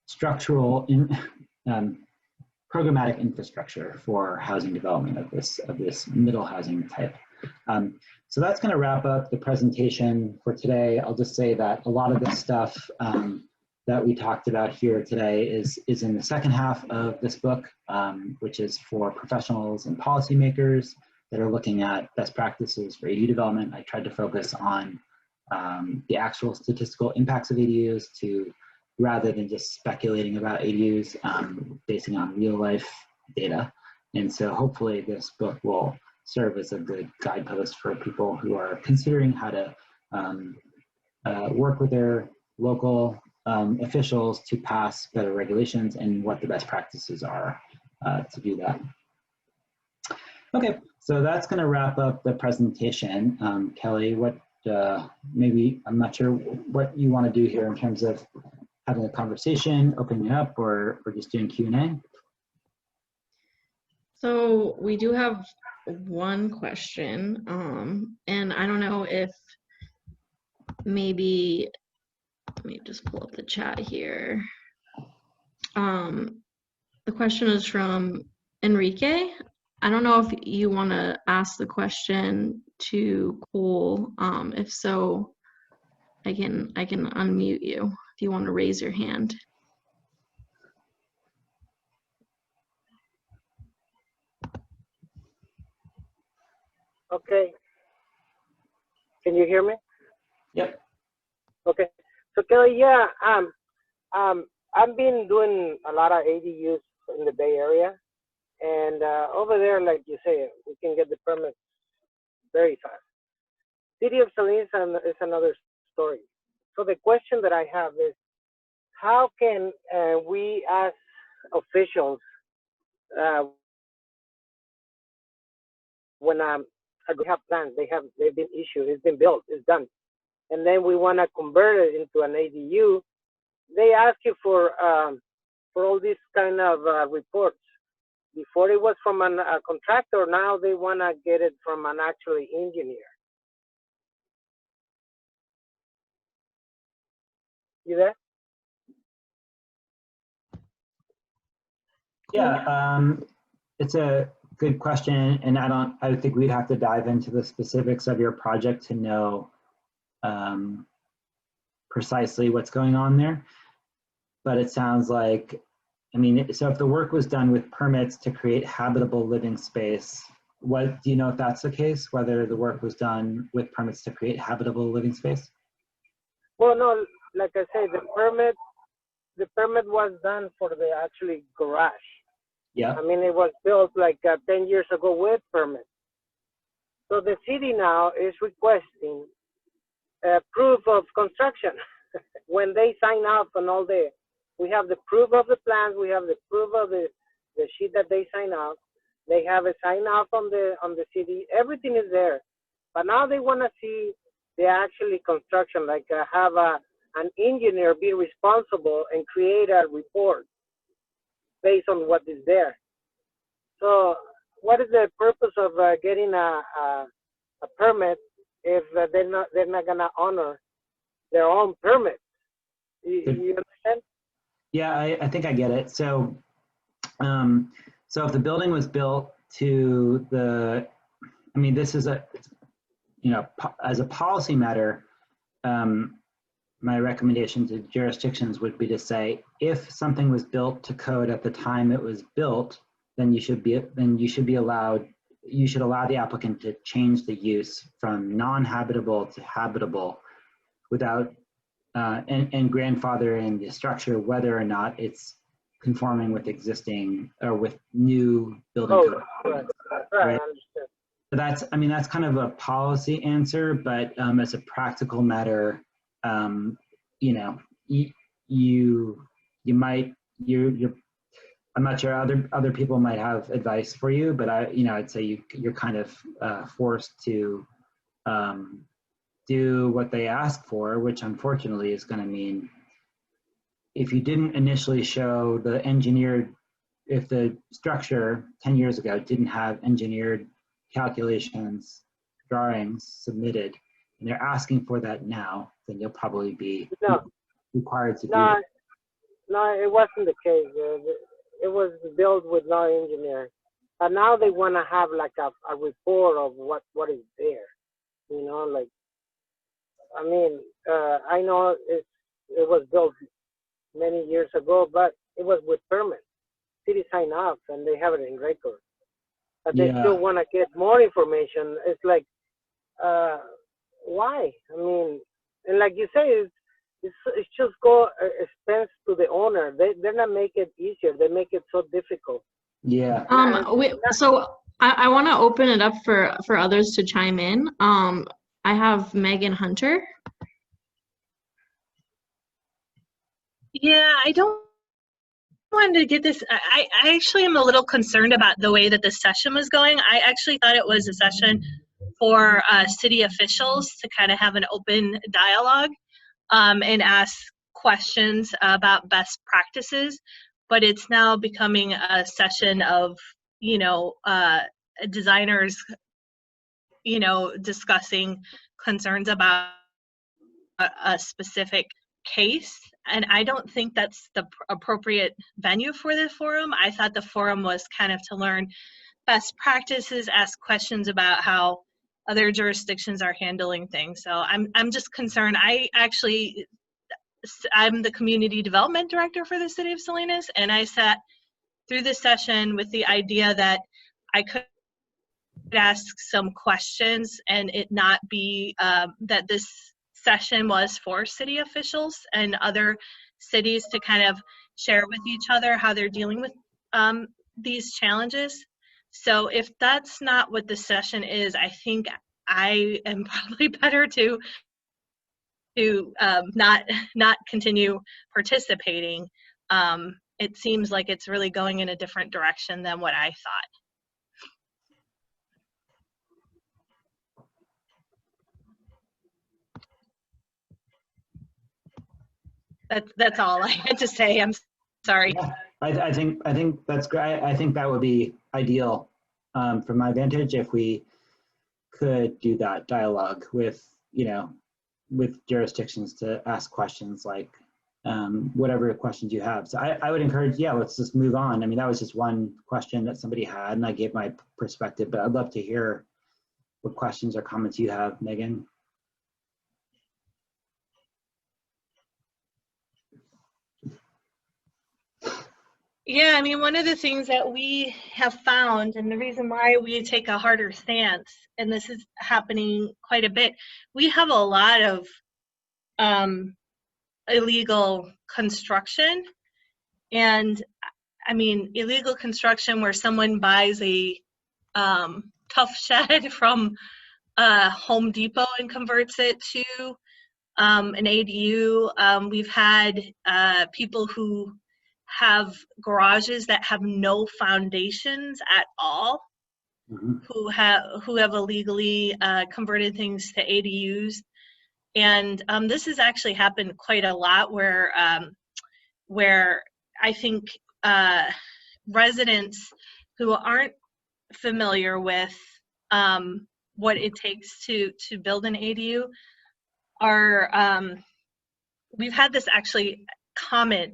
structural, programmatic infrastructure for housing development of this middle housing type. So that's going to wrap up the presentation for today. I'll just say that a lot of this stuff that we talked about here today is in the second half of this book, which is for professionals and policymakers that are looking at best practices for ADU development. I tried to focus on the actual statistical impacts of ADUs rather than just speculating about ADUs, basing on real life data. And so hopefully this book will serve as a good guidepost for people who are considering how to work with their local officials to pass better regulations and what the best practices are to do that. Okay, so that's going to wrap up the presentation. Kelly, what maybe, I'm not sure what you want to do here in terms of having a conversation, opening it up, or just doing Q&A? So we do have one question, and I don't know if maybe, let me just pull up the chat here. The question is from Enrique. I don't know if you want to ask the question to Cole. If so, I can unmute you if you want to raise your hand. Okay. Can you hear me? Yep. Okay. So Kelly, yeah, I've been doing a lot of ADUs in the Bay Area, and over there, like you say, we can get the permits very fast. City of Salinas is another story. So the question that I have is, how can we as officials, when we have plans, they've been issued, it's been built, it's done, and then we want to convert it into an ADU, they ask you for all these kind of reports. Before it was from a contractor, now they want to get it from an actually engineer. You there? Yeah, it's a good question, and I think we'd have to dive into the specifics of your project to know precisely what's going on there. But it sounds like, I mean, so if the work was done with permits to create habitable living space, do you know if that's the case, whether the work was done with permits to create habitable living space? Well, no, like I say, the permit was done for the actually garage. Yeah. I mean, it was built like 10 years ago with permit. So the city now is requesting proof of construction. When they sign off on all we have the proof of the plans, we have the proof of the sheet that they sign off. They have a sign off on the city. Everything is there. But now they want to see the actually construction, like have an engineer be responsible and create a report based on what is there. So what is the purpose of getting a permit if they're not gonna honor their own permit? You understand? Yeah, I think I get it. So, so if the building was built to I mean, this is as a policy matter, my recommendation to jurisdictions would be to say, if something was built to code at the time it was built, then you should allow the applicant to change the use from non-habitable to habitable without and grandfather in the structure whether or not it's conforming with existing or with new building code. Right. I understand. So that's kind of a policy answer, but as a practical matter, I'm not sure other people might have advice for you, but I'd say you're kind of forced to do what they ask for, which unfortunately is going to mean if you didn't initially show if the structure 10 years ago didn't have engineered calculations, drawings submitted, and they're asking for that now, then you'll probably be required to do that. No, it wasn't the case. It was built with no engineer. But now they want to have like a report of what is there. Like, I mean, I know it was built many years ago, but it was with permit. City signed off and they have it in record. But they Yeah. still want to get more information. It's like, why? I mean, and like you say, it's just go expense to the owner. They're not make it easier. They make it so difficult. Yeah. So I want to open it up for others to chime in. I have Megan Hunter. Yeah, I don't want to get this. I actually am a little concerned about the way that the session was going. I actually thought it was a session for city officials to kind of have an open dialogue and ask questions about best practices, but it's now becoming a session of, designers, discussing concerns about a specific case. And I don't think that's the appropriate venue for the forum. I thought the forum was kind of to learn best practices, ask questions about how other jurisdictions are handling things. So I'm just concerned. I'm the community development director for the city of Salinas, and I sat through this session with the idea that I could ask some questions and it not be that this session was for city officials and other cities to kind of share with each other how they're dealing with these challenges. So if that's not what the session is, I think I am probably better to not continue participating. It seems like it's really going in a different direction than what I thought. That's all I had to say. I'm sorry. Yeah, I think that's great. I think that would be ideal from my vantage if we could do that dialogue with jurisdictions to ask questions like whatever questions you have. So I would encourage, let's just move on. I mean, that was just one question that somebody had and I gave my perspective, but I'd love to hear what questions or comments you have, Megan. Yeah, I mean, one of the things that we have found, and the reason why we take a harder stance, and this is happening quite a bit, we have a lot of illegal construction. And I mean, illegal construction where someone buys a tough shed from Home Depot and converts it to an ADU. We've had people who have garages that have no foundations at all, who have illegally converted things to ADUs. And this has actually happened quite a lot where I think residents who aren't familiar with what it takes to build an ADU are, we've had this actually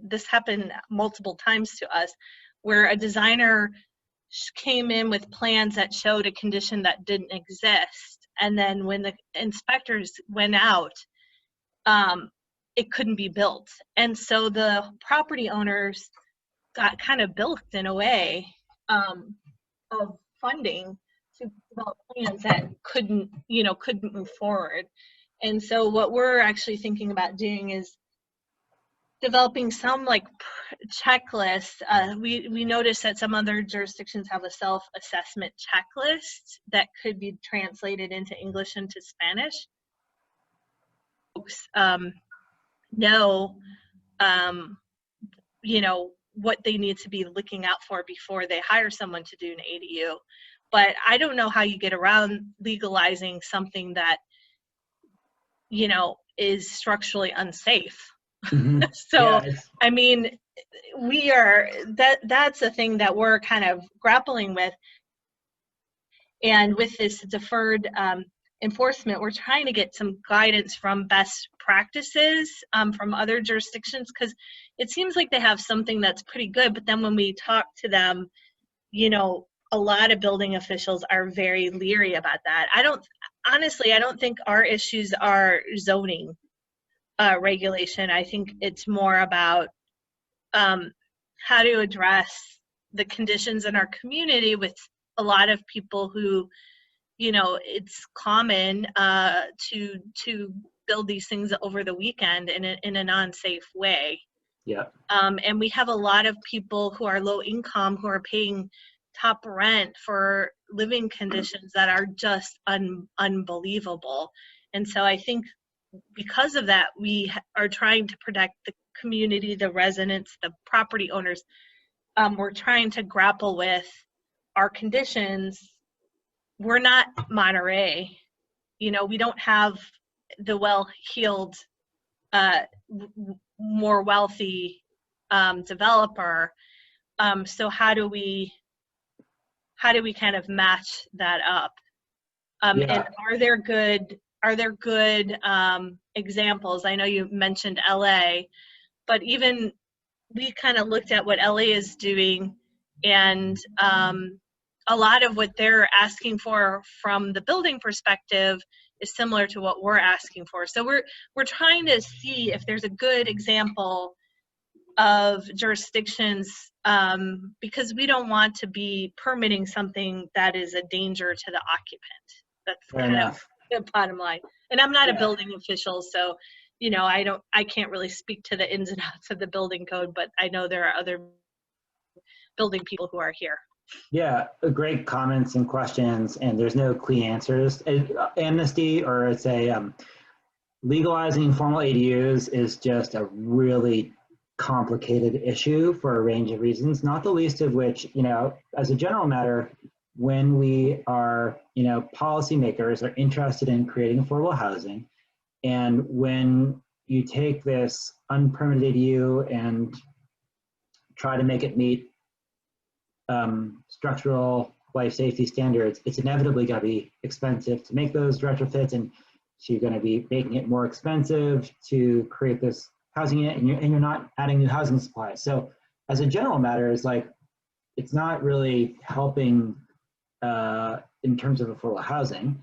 this happened multiple times to us, where a designer came in with plans that showed a condition that didn't exist. And then when the inspectors went out, it couldn't be built. And so the property owners got kind of bilked in a way of funding to develop plans that couldn't move forward. And so what we're actually thinking about doing is developing some like checklists. We noticed that some other jurisdictions have a self-assessment checklist that could be translated into English and to Spanish. Folks know what they need to be looking out for before they hire someone to do an ADU. But I don't know how you get around legalizing something that is structurally unsafe. Mm-hmm. So I mean, that's a thing that we're kind of grappling with. And with this deferred enforcement, we're trying to get some guidance from best practices from other jurisdictions, because it seems like they have something that's pretty good, but then when we talk to them, a lot of building officials are very leery about that. I don't think our issues are zoning regulation. I think it's more about how to address the conditions in our community with a lot of people who, you know, it's common to build these things over the weekend in a non-safe way. Yeah. And we have a lot of people who are low income who are paying top rent for living conditions that are just unbelievable. And so I think because of that, we are trying to protect the community, the residents, the property owners. We're trying to grapple with our conditions. We're not Monterey. You know, we don't have the well-heeled, more wealthy developer. So how do we kind of match that up? And are there good examples? I know you mentioned LA, but even we kind of looked at what LA is doing, and a lot of what they're asking for from the building perspective is similar to what we're asking for. So we're trying to see if there's a good example of jurisdictions, because we don't want to be permitting something that is a danger to the occupant. That's kind of the bottom line. And I'm not a building official, so you know, I can't really speak to the ins and outs of the building code, but I know there are other building people who are here. Yeah, great comments and questions, and there's no clean answers. Amnesty, or it's legalizing formal ADUs is just a really complicated issue for a range of reasons, not the least of which, you know, as a general matter, when we are, you know, policymakers are interested in creating affordable housing, and when you take this unpermitted ADU and try to make it meet structural life safety standards, it's inevitably going to be expensive to make those retrofits, and so you're going to be making it more expensive to create this housing unit, and you're not adding new housing supply. So as a general matter, it's like, it's not really helping in terms of affordable housing.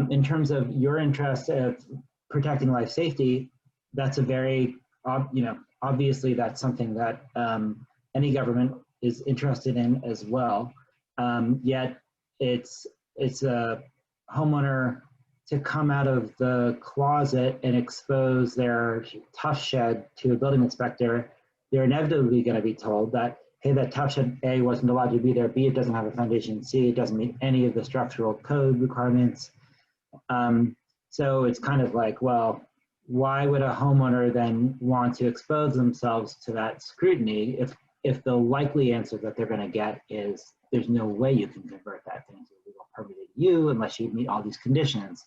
In terms of your interest of protecting life safety, that's a very, you know, obviously that's something that any government is interested in as well. Yet it's a homeowner to come out of the closet and expose their tough shed to a building inspector. They're inevitably going to be told that, hey, that tough shed, A, wasn't allowed to be there, B, it doesn't have a foundation, C, it doesn't meet any of the structural code requirements. So it's kind of like, well, why would a homeowner then want to expose themselves to that scrutiny if the likely answer that they're going to get is there's no way you can convert that thing to a legal permitted ADU unless you meet all these conditions.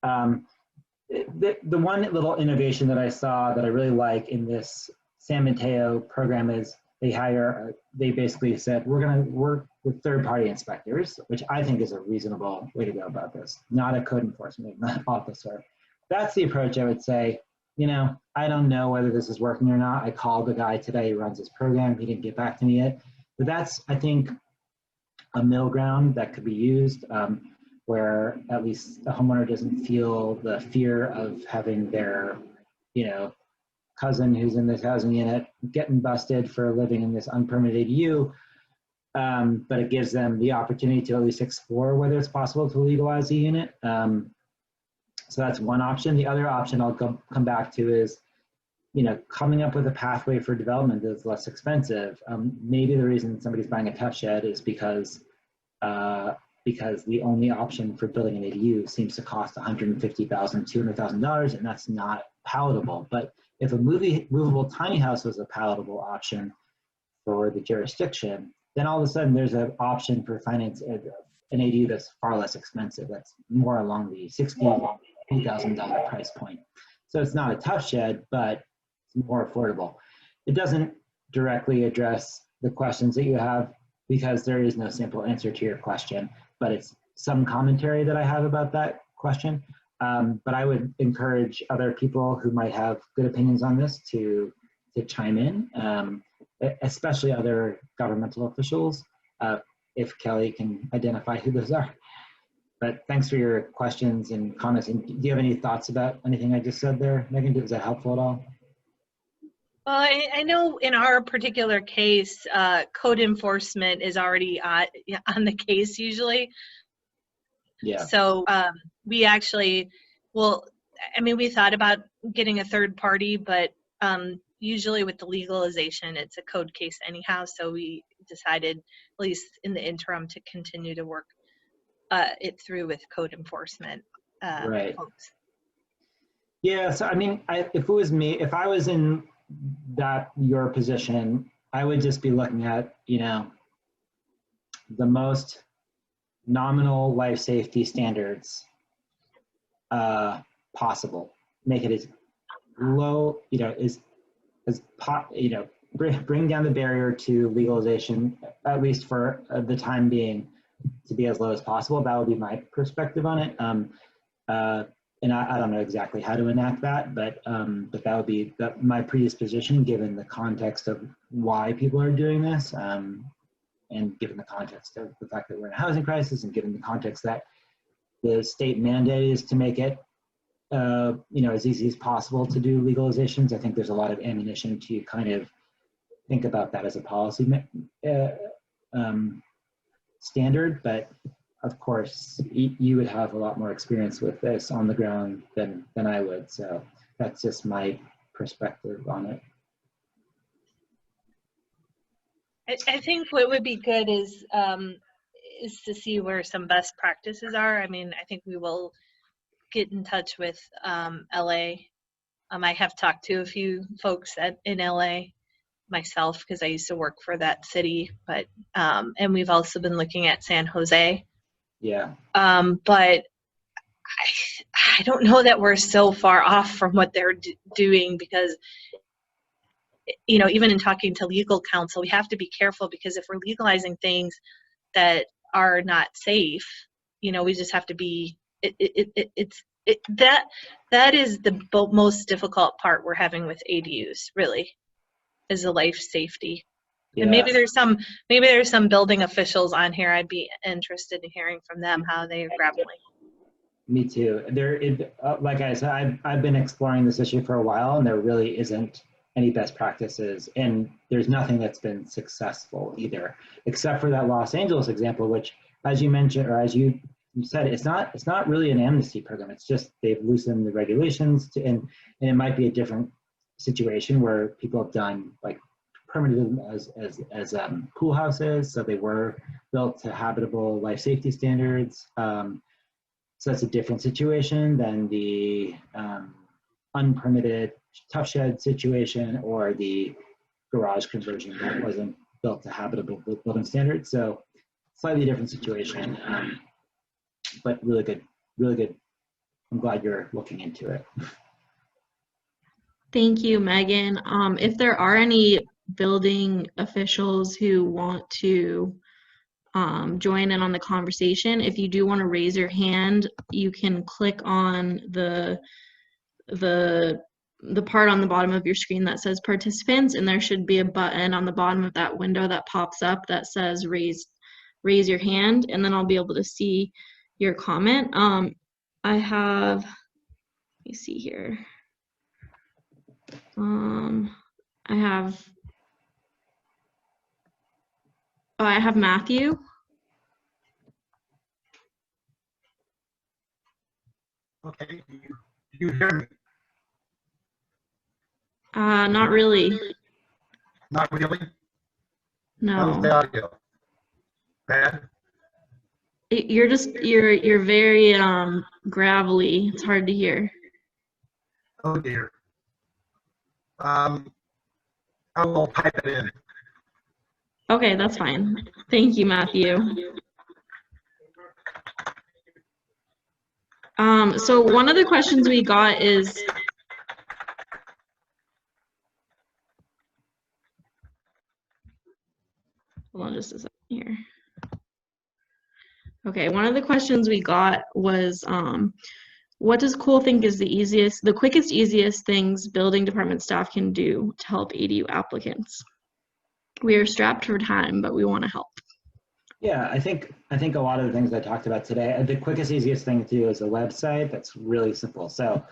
The one little innovation that I saw that I really like in this San Mateo program is they basically said, we're going to work with third-party inspectors, which I think is a reasonable way to go about this, not a code enforcement officer. That's the approach I would say. You know, I don't know whether this is working or not. I called the guy today who runs this program. He didn't get back to me yet. But that's, I think, a middle ground that could be used where at least a homeowner doesn't feel the fear of having their, you know, cousin who's in this housing unit getting busted for living in this unpermitted ADU. But it gives them the opportunity to at least explore whether it's possible to legalize a unit. So that's one option. The other option I'll come back to is, you know, coming up with a pathway for development that's less expensive. Maybe the reason somebody's buying a tough shed is because the only option for building an ADU seems to cost $150,000, $200,000, and that's not palatable. But if a movable tiny house was a palatable option for the jurisdiction, then all of a sudden there's an option for finance an ADU that's far less expensive. That's more along the $60,000 price point. So it's not a tough shed, but it's more affordable. It doesn't directly address the questions that you have because there is no simple answer to your question, but it's some commentary that I have about that question. But I would encourage other people who might have good opinions on this to chime in, especially other governmental officials, if Kelly can identify who those are. But thanks for your questions and comments. And do you have any thoughts about anything I just said there, Megan? Was that helpful at all? Well, I know in our particular case, code enforcement is already on the case usually. Yeah. So we actually, well, I mean, we thought about getting a third party, but usually with the legalization, it's a code case anyhow. So we decided, at least in the interim, to continue to work it through with code enforcement Right. folks. Yeah. So, I mean, if it was me, if I was in your position, I would just be looking at, you know, the most nominal life safety standards possible. Make it as low, you know, bring down the barrier to legalization, at least for the time being, to be as low as possible. That would be my perspective on it. And I don't know exactly how to enact that, but that would be my predisposition given the context of why people are doing this, and given the context of the fact that we're in a housing crisis, and given the context that the state mandate is to make it you know, as easy as possible to do legalizations. I think there's a lot of ammunition to kind of think about that as a policy standard, but of course, you would have a lot more experience with this on the ground than I would. So that's just my perspective on it. I think what would be good is to see where some best practices are. I mean, I think we will get in touch with LA. I have talked to a few folks in LA myself because I used to work for that city, but and we've also been looking at San Jose. Yeah. But I don't know that we're so far off from what they're doing, because, you know, even in talking to legal counsel, we have to be careful, because if we're legalizing things that are not safe, you know, we just have to be, that is the most difficult part we're having with ADUs, really, is the life safety. Yeah. And maybe there's some building officials on here. I'd be interested in hearing from them how they are grappling. Me too. Like I said, I've been exploring this issue for a while, and there really isn't any best practices, and there's nothing that's been successful either, except for that Los Angeles example, which, as you mentioned, or as you said, it's not really an amnesty program. It's just they've loosened the regulations and it might be a different situation where people have done like permitted them as pool houses, so they were built to habitable life safety standards. So that's a different situation than the unpermitted tough shed situation or the garage conversion that wasn't built to habitable building standards. So slightly different situation, but really good, really good. I'm glad you're looking into it. Thank you, Megan. If there are any building officials who want to join in on the conversation, if you do want to raise your hand, you can click on the part on the bottom of your screen that says participants, and there should be a button on the bottom of that window that pops up that says raise your hand, and then I'll be able to see your comment. I have, let me see here. I have Matthew. Okay, do you hear me? Not really. Not really? No. How's the audio? Bad? You're very gravelly. It's hard to hear. Oh dear. I will type it in. Okay, that's fine. Thank you, Matthew. So one of the questions we got is, hold on just a second here. Okay, one of the questions we got was, what does Cole think is the quickest, easiest things building department staff can do to help ADU applicants? We are strapped for time, but we want to help. Yeah, I think a lot of the things I talked about today, the quickest, easiest thing to do is a website that's really simple. So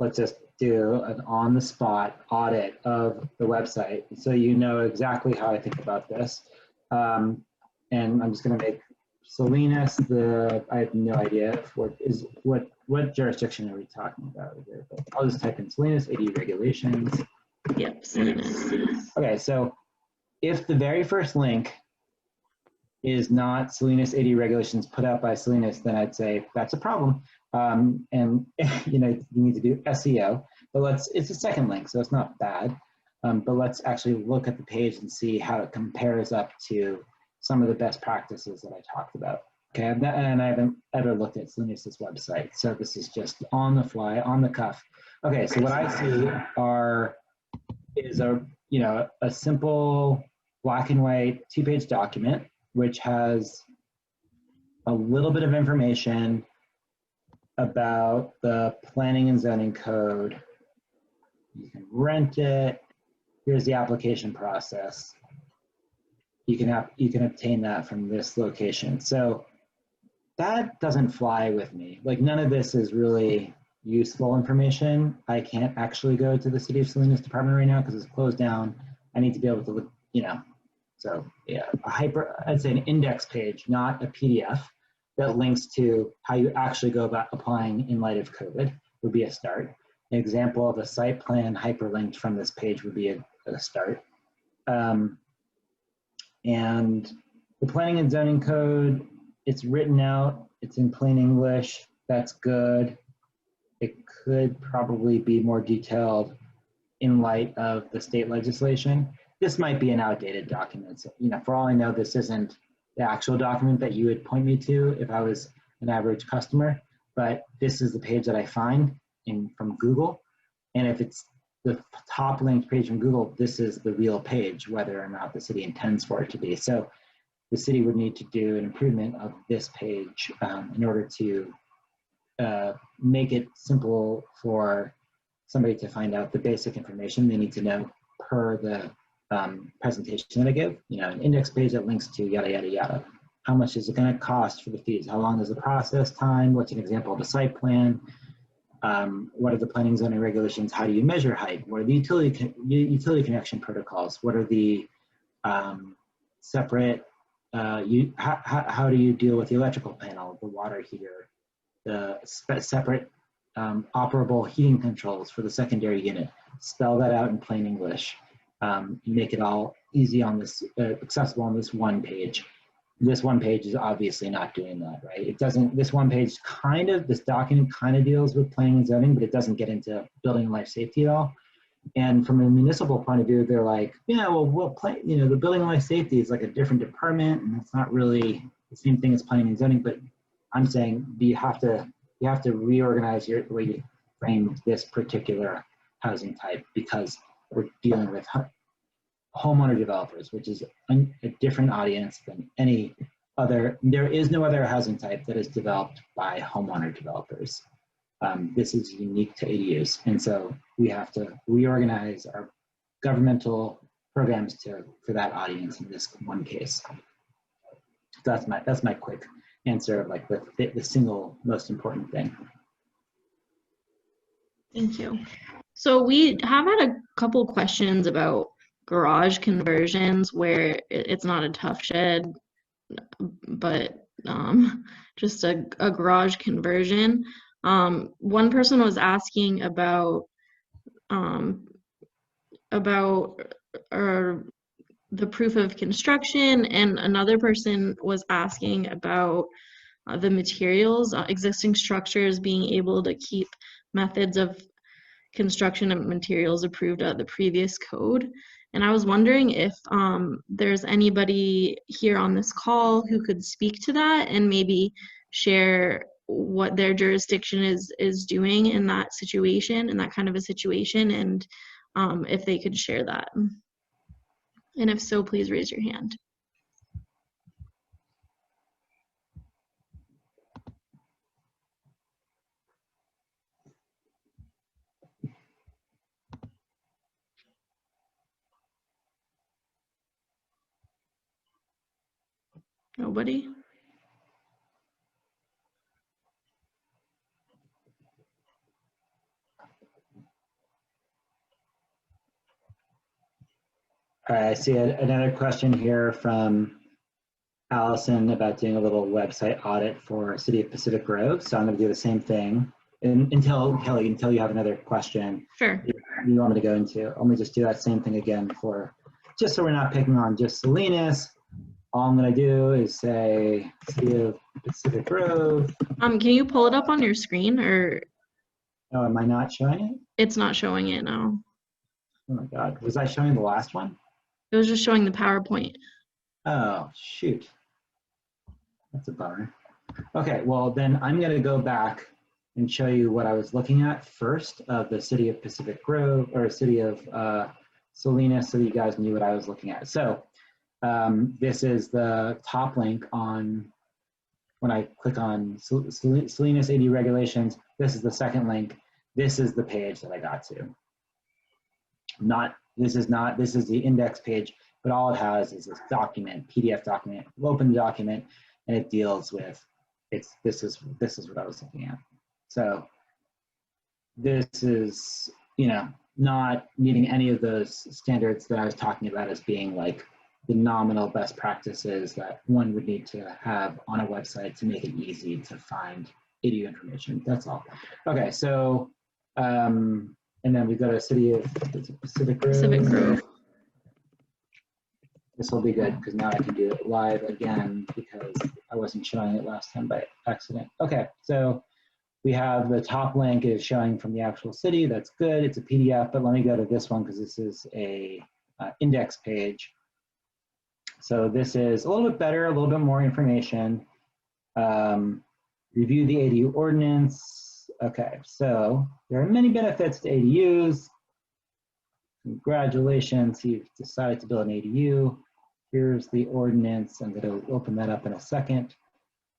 let's just do an on-the-spot audit of the website, so you know exactly how I think about this. And I'm just going to make Salinas I have no idea what jurisdiction are we talking about here, but I'll just type in Salinas ADU regulations. Yep, Salinas. Okay, so if the very first link is not Salinas ADU regulations put out by Salinas, then I'd say that's a problem. And you know, you need to do SEO, but it's a second link, so it's not bad. But let's actually look at the page and see how it compares up to some of the best practices that I talked about. Okay, and I haven't ever looked at Salinas' website, so this is just on the fly, on the cuff. Okay, so what I see is a simple black and white 2-page document, which has a little bit of information about the planning and zoning code. You can rent it. Here's the application process. You can obtain that from this location. So that doesn't fly with me. Like, none of this is really useful information. I can't actually go to the City of Salinas department right now because it's closed down. I need to be able to look, so yeah, I'd say an index page, not a PDF, that links to how you actually go about applying in light of COVID would be a start. An example of a site plan hyperlinked from this page would be a start. And the planning and zoning code, it's written out, it's in plain English, that's good. It could probably be more detailed in light of the state legislation. This might be an outdated document. So, for all I know, this isn't the actual document that you would point me to if I was an average customer, but this is the page that I find from Google. And if it's the top linked page from Google, this is the real page, whether or not the city intends for it to be. So the city would need to do an improvement of this page in order to make it simple for somebody to find out the basic information they need to know per the presentation that I give. An index page that links to yada, yada, yada. How much is it going to cost for the fees? How long is the process time? What's an example of a site plan? What are the planning zoning regulations? How do you measure height? What are the utility connection protocols? What are the separate, how do you deal with the electrical panel, the water heater, the separate operable heating controls for the secondary unit? Spell that out in plain English. Make it all easy on this, accessible on this one page. This one page is obviously not doing that, right? It doesn't, this one page this document kind of deals with planning and zoning, but it doesn't get into building and life safety at all. And from a municipal point of view, they're like, yeah, well, the building and life safety is like a different department, and it's not really the same thing as planning and zoning. But I'm saying you have to reorganize the way you frame this particular housing type, because we're dealing with homeowner developers, which is a different audience than any other. There is no other housing type that is developed by homeowner developers. This is unique to ADUs. And so we have to reorganize our governmental programs for that audience in this one case. That's my quick answer of like the single most important thing. Thank you. So we have had a couple questions about garage conversions where it's not a tough shed, but just a garage conversion. One person was asking about the proof of construction, and another person was asking about the materials, existing structures being able to keep methods of construction and materials approved at the previous code. And I was wondering if there's anybody here on this call who could speak to that and maybe share what their jurisdiction is doing in that situation, in that kind of a situation, and if they could share that. And if so, please raise your hand. Nobody? All right, I see another question here from Allison about doing a little website audit for City of Pacific Grove. So I'm going to do the same thing until Kelly, until you have another question Sure. you want me to go into. Let me just do that same thing again for, just so we're not picking on just Salinas. All I'm going to do is say City of Pacific Grove. Can you pull it up on your screen, or Oh, am I not showing it? it's not showing it now? Oh my God, was I showing the last one? It was just showing the PowerPoint. Oh, shoot. That's a bummer. Okay, well then I'm going to go back and show you what I was looking at first of the City of Pacific Grove, or City of Salinas, so you guys knew what I was looking at. So this is the top link on, when I click on Salinas ADU regulations, this is the second link. This is the page that I got to. This is the index page, but all it has is this document, PDF document. We'll open the document and it deals with, this is what I was looking at. So this is, not meeting any of those standards that I was talking about as being like the nominal best practices that one would need to have on a website to make it easy to find ADU information. That's all. Okay, so, and then we go to City of Pacific Grove. Pacific Grove. This will be good because now I can do it live again because I wasn't showing it last time by accident. Okay, so we have the top link is showing from the actual city. That's good. It's a PDF, but let me go to this one because this is a index page. So this is a little bit better, a little bit more information. Review the ADU ordinance. Okay, so there are many benefits to ADUs. Congratulations, you've decided to build an ADU. Here's the ordinance. I'm going to open that up in a second.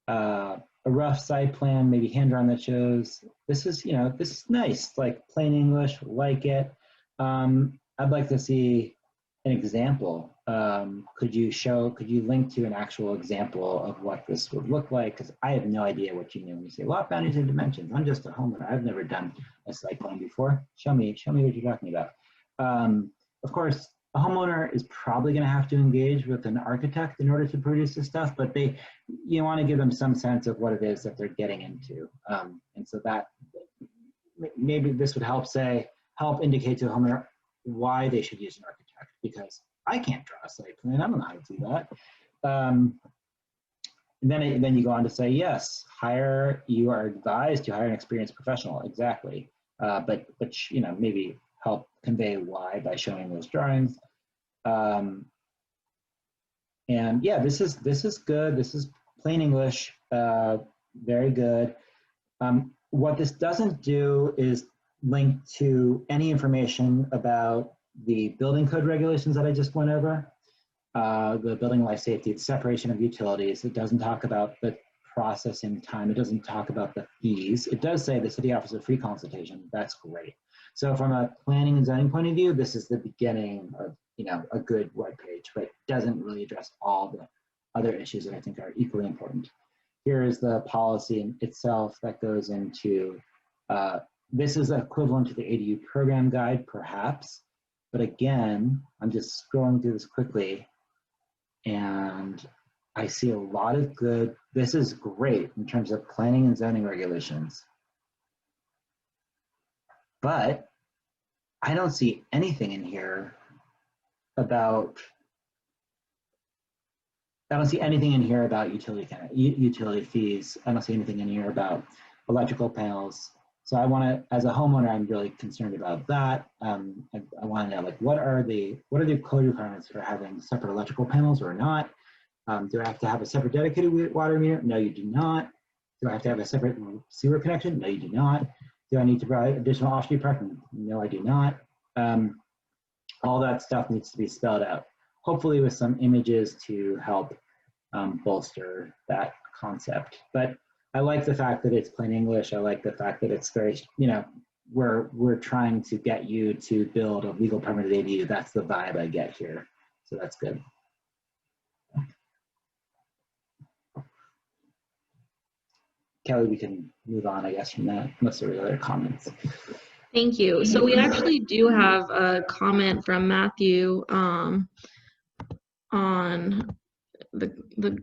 A rough site plan, maybe hand-drawn that shows. This is, this is nice, like plain English, like it. I'd like to see an example. Could you link to an actual example of what this would look like? Because I have no idea what you mean when you say lot boundaries and dimensions. I'm just a homeowner. I've never done a site plan before. Show me what you're talking about. Of course, a homeowner is probably going to have to engage with an architect in order to produce this stuff, but you want to give them some sense of what it is that they're getting into. And so that maybe this would help indicate to a homeowner why they should use an architect, because I can't draw a site plan. I don't know how to do that. And then you go on to say, yes, you are advised to hire an experienced professional. Exactly. But maybe help convey why by showing those drawings. And yeah, this is good. This is plain English, very good. What this doesn't do is link to any information about the building code regulations that I just went over, the building life safety, the separation of utilities. It doesn't talk about the processing time. It doesn't talk about the fees. It does say the city offers a free consultation. That's great. So from a planning and zoning point of view, this is the beginning of a good web page, but it doesn't really address all the other issues that I think are equally important. Here is the policy itself that goes into, this is equivalent to the ADU program guide, perhaps. But again, I'm just scrolling through this quickly and I see a lot of good, this is great in terms of planning and zoning regulations. But I don't see anything in here about, utility fees. I don't see anything in here about electrical panels. So I want to, as a homeowner, I'm really concerned about that. I want to know, like, what are the code requirements for having separate electrical panels or not? Do I have to have a separate dedicated water meter? No, you do not. Do I have to have a separate sewer connection? No, you do not. Do I need to provide additional off-street parking? No, I do not. All that stuff needs to be spelled out, hopefully with some images to help bolster that concept. But I like the fact that it's plain English. I like the fact that it's very, we're trying to get you to build a legal permitted ADU. That's the vibe I get here. So that's good. Kelly, we can move on, I guess, from that, unless there are other comments. Thank you. So we actually do have a comment from Matthew on the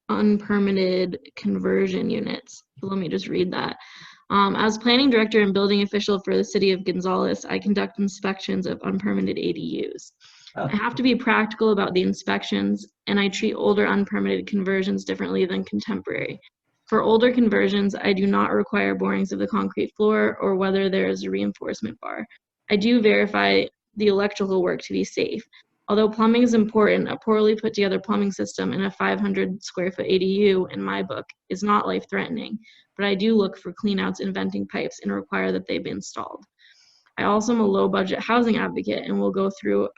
unpermitted conversion units. Let me just read that. As planning director and building official for the city of Gonzales, I conduct inspections of unpermitted ADUs. I have to be practical about the inspections, and I treat older unpermitted conversions differently than contemporary. For older conversions, I do not require borings of the concrete floor or whether there is a reinforcement bar. I do verify the electrical work to be safe. Although plumbing is important, a poorly put together plumbing system in a 500 square foot ADU, in my book, is not life-threatening, but I do look for cleanouts and venting pipes and require that they be installed. I also am a low-budget housing advocate and will go through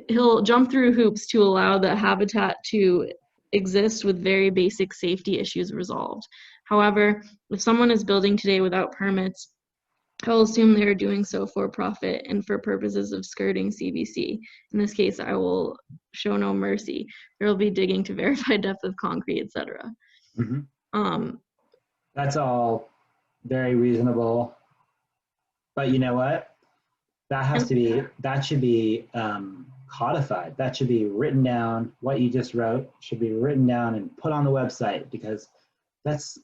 he'll jump through hoops to allow the habitat to exist with very basic safety issues resolved. However, if someone is building today without permits, I will assume they are doing so for profit and for purposes of skirting CVC. In this case, I will show no mercy. There will be digging to verify depth of concrete, etc. That's all very reasonable. But you know what? That should be codified. That should be written down. What you just wrote should be written down and put on the website, because that's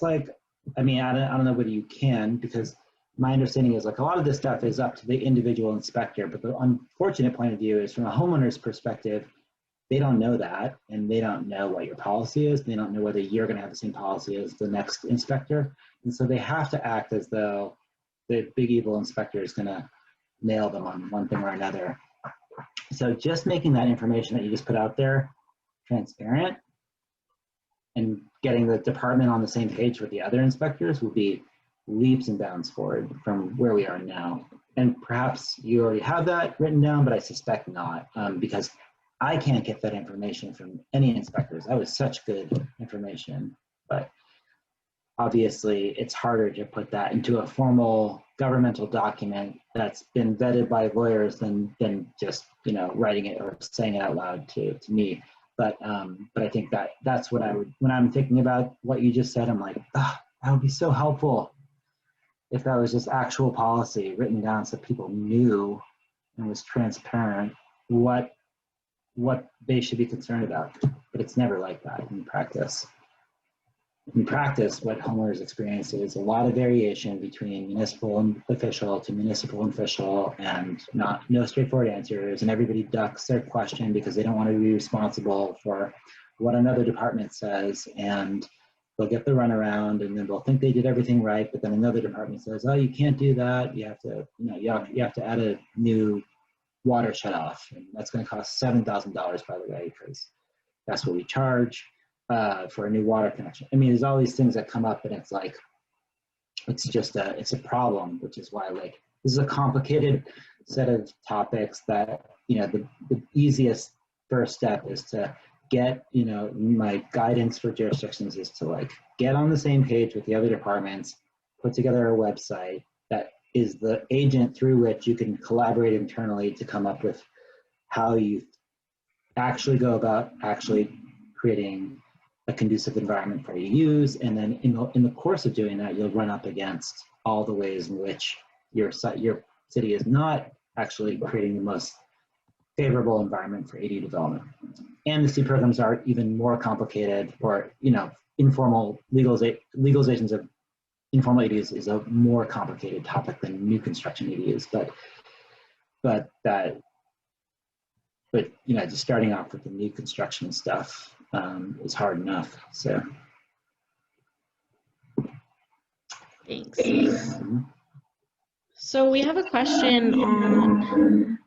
like, I mean, I don't know whether you can, because my understanding is like a lot of this stuff is up to the individual inspector, but the unfortunate point of view is from a homeowner's perspective, they don't know that, and they don't know what your policy is. They don't know whether you're going to have the same policy as the next inspector. And so they have to act as though the big evil inspector is going to nail them on one thing or another. So just making that information that you just put out there transparent and getting the department on the same page with the other inspectors will be leaps and bounds forward from where we are now. And perhaps you already have that written down, but I suspect not, because I can't get that information from any inspectors. That was such good information, but obviously it's harder to put that into a formal governmental document that's been vetted by lawyers than just, you know, writing it or saying it out loud to me. But I think that's what I would, when I'm thinking about what you just said, I'm like, oh, that would be so helpful if that was just actual policy written down so people knew and was transparent what they should be concerned about. But it's never like that in practice. In practice, what homeowners experience is a lot of variation between municipal official to municipal official, and no straightforward answers, and everybody ducks their question because they don't want to be responsible for what another department says, and they'll get the runaround, and then they'll think they did everything right, but then another department says, oh, you can't do that. You have to, you have to add a new water shutoff, and that's going to cost $7,000, by the way, because that's what we charge for a new water connection. I mean, there's all these things that come up, and it's like, it's a problem, which is why, like, this is a complicated set of topics that, you know, the easiest first step is to get, you know, my guidance for jurisdictions is to like get on the same page with the other departments, put together a website that is the agent through which you can collaborate internally to come up with how you actually go about actually creating a conducive environment for you to use. And then in the course of doing that, you'll run up against all the ways in which your city is not actually creating the most favorable environment for ADU development. Amnesty programs are even more complicated, or, you know, informal legalizations of informal ADUs is a more complicated topic than new construction ADUs, but you know, just starting off with the new construction stuff is hard enough. So Thanks. So we have a question on,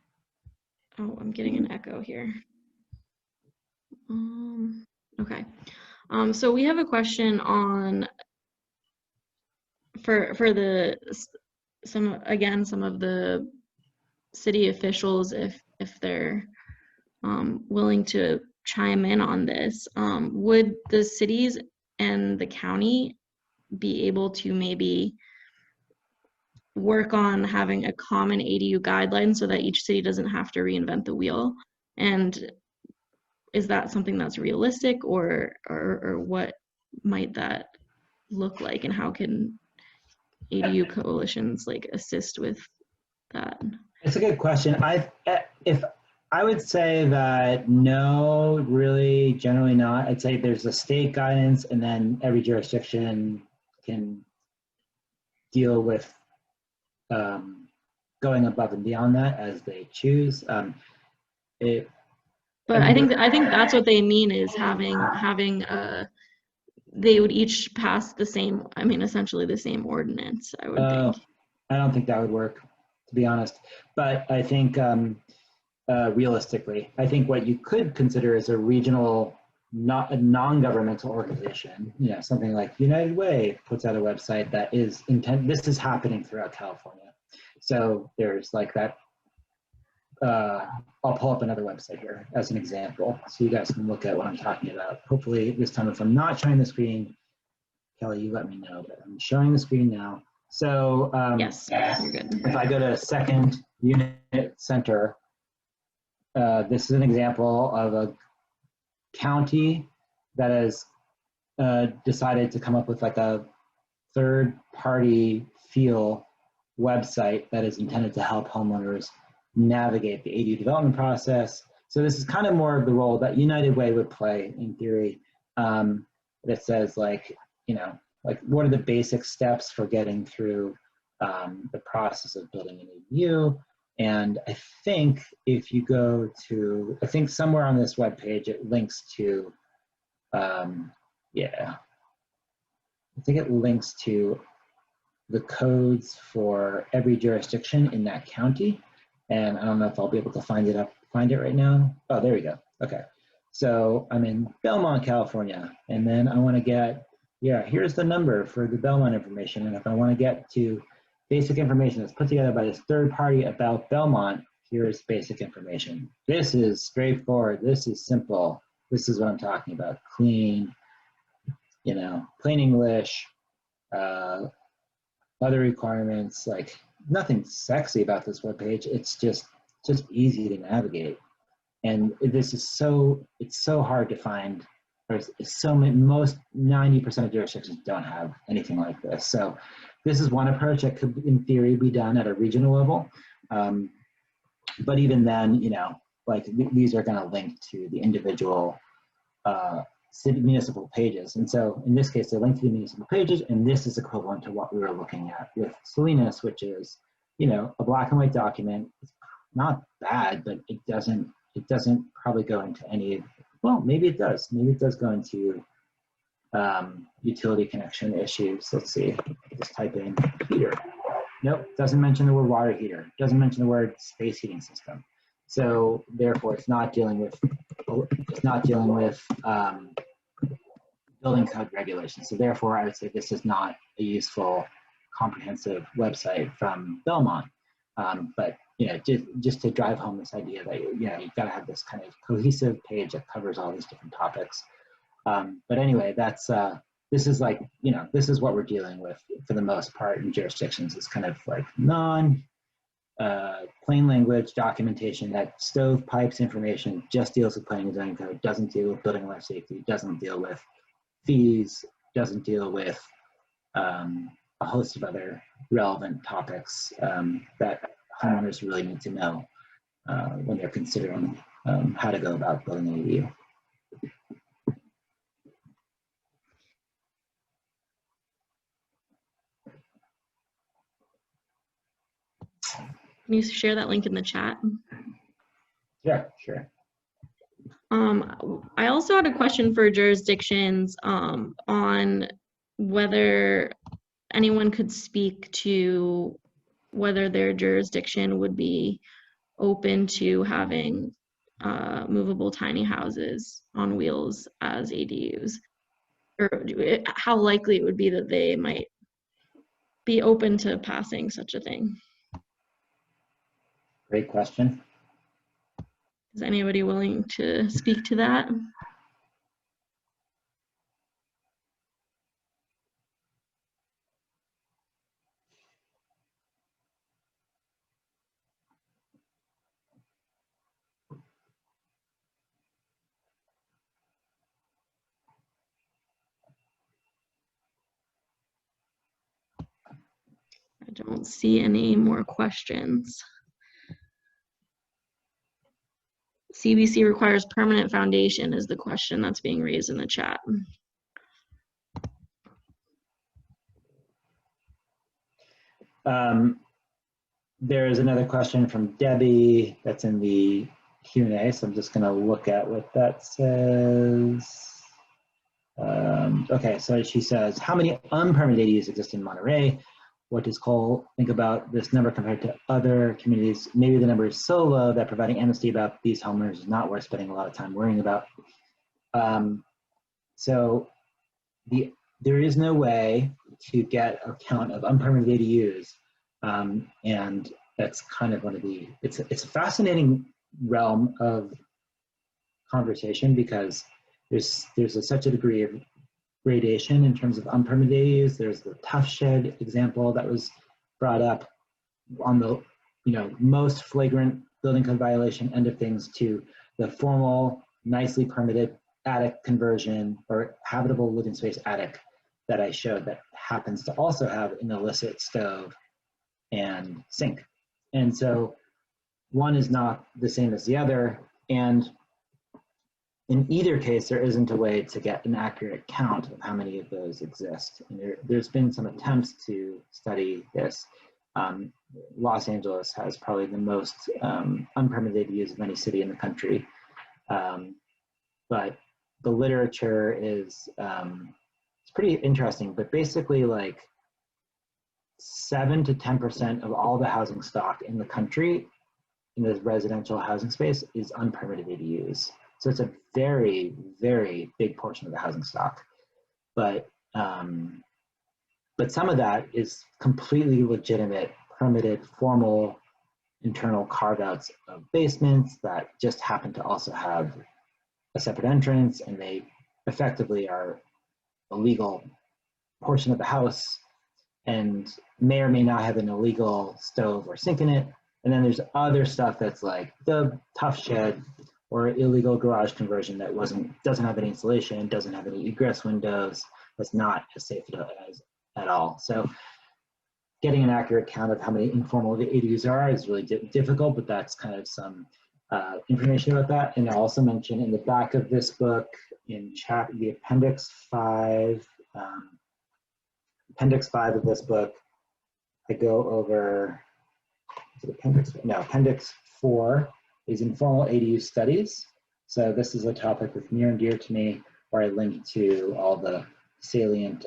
oh, I'm getting an echo here. Okay. So we have a question on, for some of the city officials, if they're willing to chime in on this. Would the cities and the county be able to maybe work on having a common ADU guideline so that each city doesn't have to reinvent the wheel? And is that something that's realistic, or might that look like, and how can ADU coalitions like assist with that? It's a good question. If I would say that no, really, generally not. I'd say there's a state guidance, and then every jurisdiction can deal with going above and beyond that as they choose. But I think that's what they mean is having they would each pass the same, I mean, essentially the same ordinance, I would think. I don't think that would work, to be honest. But I think realistically, I think what you could consider is a regional, not a non-governmental organization, you know, something like United Way puts out a website that is this is happening throughout California. So there's like that, I'll pull up another website here as an example so you guys can look at what I'm talking about. Hopefully this time, if I'm not showing the screen, Kelly, you let me know, but I'm showing the screen now. So Yes, you're good. if I go to Second Unit Center, this is an example of a county that has decided to come up with like a third-party feel website that is intended to help homeowners navigate the ADU development process. So this is kind of more of the role that United Way would play in theory. That says like, you know, like what are the basic steps for getting through the process of building an ADU. And I think if you go to, I think somewhere on this webpage, it links to, yeah, I think it links to the codes for every jurisdiction in that county. And I don't know if I'll be able to find it right now. Oh, there we go. Okay. So I'm in Belmont, California, and then I want to get, yeah, here's the number for the Belmont information. And if I want to get to basic information that's put together by this third party about Belmont, here's basic information. This is straightforward. This is simple. This is what I'm talking about. Clean, you know, plain English, other requirements, like nothing sexy about this webpage. It's just easy to navigate. And this is it's so hard to find. There's so many, most 90% of jurisdictions don't have anything like this. So this is one approach that could, in theory, be done at a regional level. But even then, you know, like these are going to link to the individual city municipal pages. And so in this case, they link to the municipal pages, and this is equivalent to what we were looking at with Salinas, which is, you know, a black and white document. It's not bad, but it doesn't probably go into any, well, maybe it does. Maybe it does go into utility connection issues. Let's see, just type in heater. Nope, doesn't mention the word water heater. Doesn't mention the word space heating system. So therefore, it's not dealing with building code regulations. So therefore, I would say this is not a useful, comprehensive website from Belmont. But you know, just to drive home this idea that you've got to have this kind of cohesive page that covers all these different topics. But anyway, that's this is like, you know, this is what we're dealing with for the most part in jurisdictions. It's kind of like plain language documentation that stovepipes information, just deals with planning and zoning code, doesn't deal with building life safety, doesn't deal with fees, doesn't deal with a host of other relevant topics that homeowners really need to know when they're considering how to go about building an ADU. Can you share that link in the chat? Yeah, sure. I also had a question for jurisdictions on whether anyone could speak to whether their jurisdiction would be open to having movable tiny houses on wheels as ADUs, or how likely it would be that they might be open to passing such a thing. Great question. Is anybody willing to speak to that? don't see any more questions. CBC requires permanent foundation is the question that's being raised in the chat. There's another question from Debbie that's in the Q&A, so I'm just going to look at what that says. Okay, so she says, how many unpermitted ADUs exist in Monterey? What does Cole think about this number compared to other communities? Maybe the number is so low that providing amnesty about these homeowners is not worth spending a lot of time worrying about. So there is no way to get a count of unpermitted ADUs. And that's kind of one of the, it's a fascinating realm of conversation because there's such a degree of gradation in terms of unpermitted ADUs. There's the tough shed example that was brought up on the most flagrant building code violation end of things to the formal, nicely permitted attic conversion or habitable living space attic that I showed that happens to also have an illicit stove and sink. And so one is not the same as the other. And in either case, there isn't a way to get an accurate count of how many of those exist. And there's been some attempts to study this. Los Angeles has probably the most unpermitted ADUs of any city in the country. But the literature is it's pretty interesting, but basically like 7 to 10% of all the housing stock in the country in the residential housing space is unpermitted ADUs. So it's a very, very big portion of the housing stock. But some of that is completely legitimate, permitted, formal, internal carve-outs of basements that just happen to also have a separate entrance, and they effectively are a legal portion of the house and may or may not have an illegal stove or sink in it. And then there's other stuff that's like the tough shed or illegal garage conversion that doesn't have any insulation, doesn't have any egress windows, that's not as safe as at all. So getting an accurate count of how many informal ADUs are is really difficult, but that's kind of some information about that. And I also mentioned in the back of this book, in the appendix 5, appendix 5 of this book, I go over, appendix 4 is informal ADU studies. So this is a topic that's near and dear to me, where I link to all the salient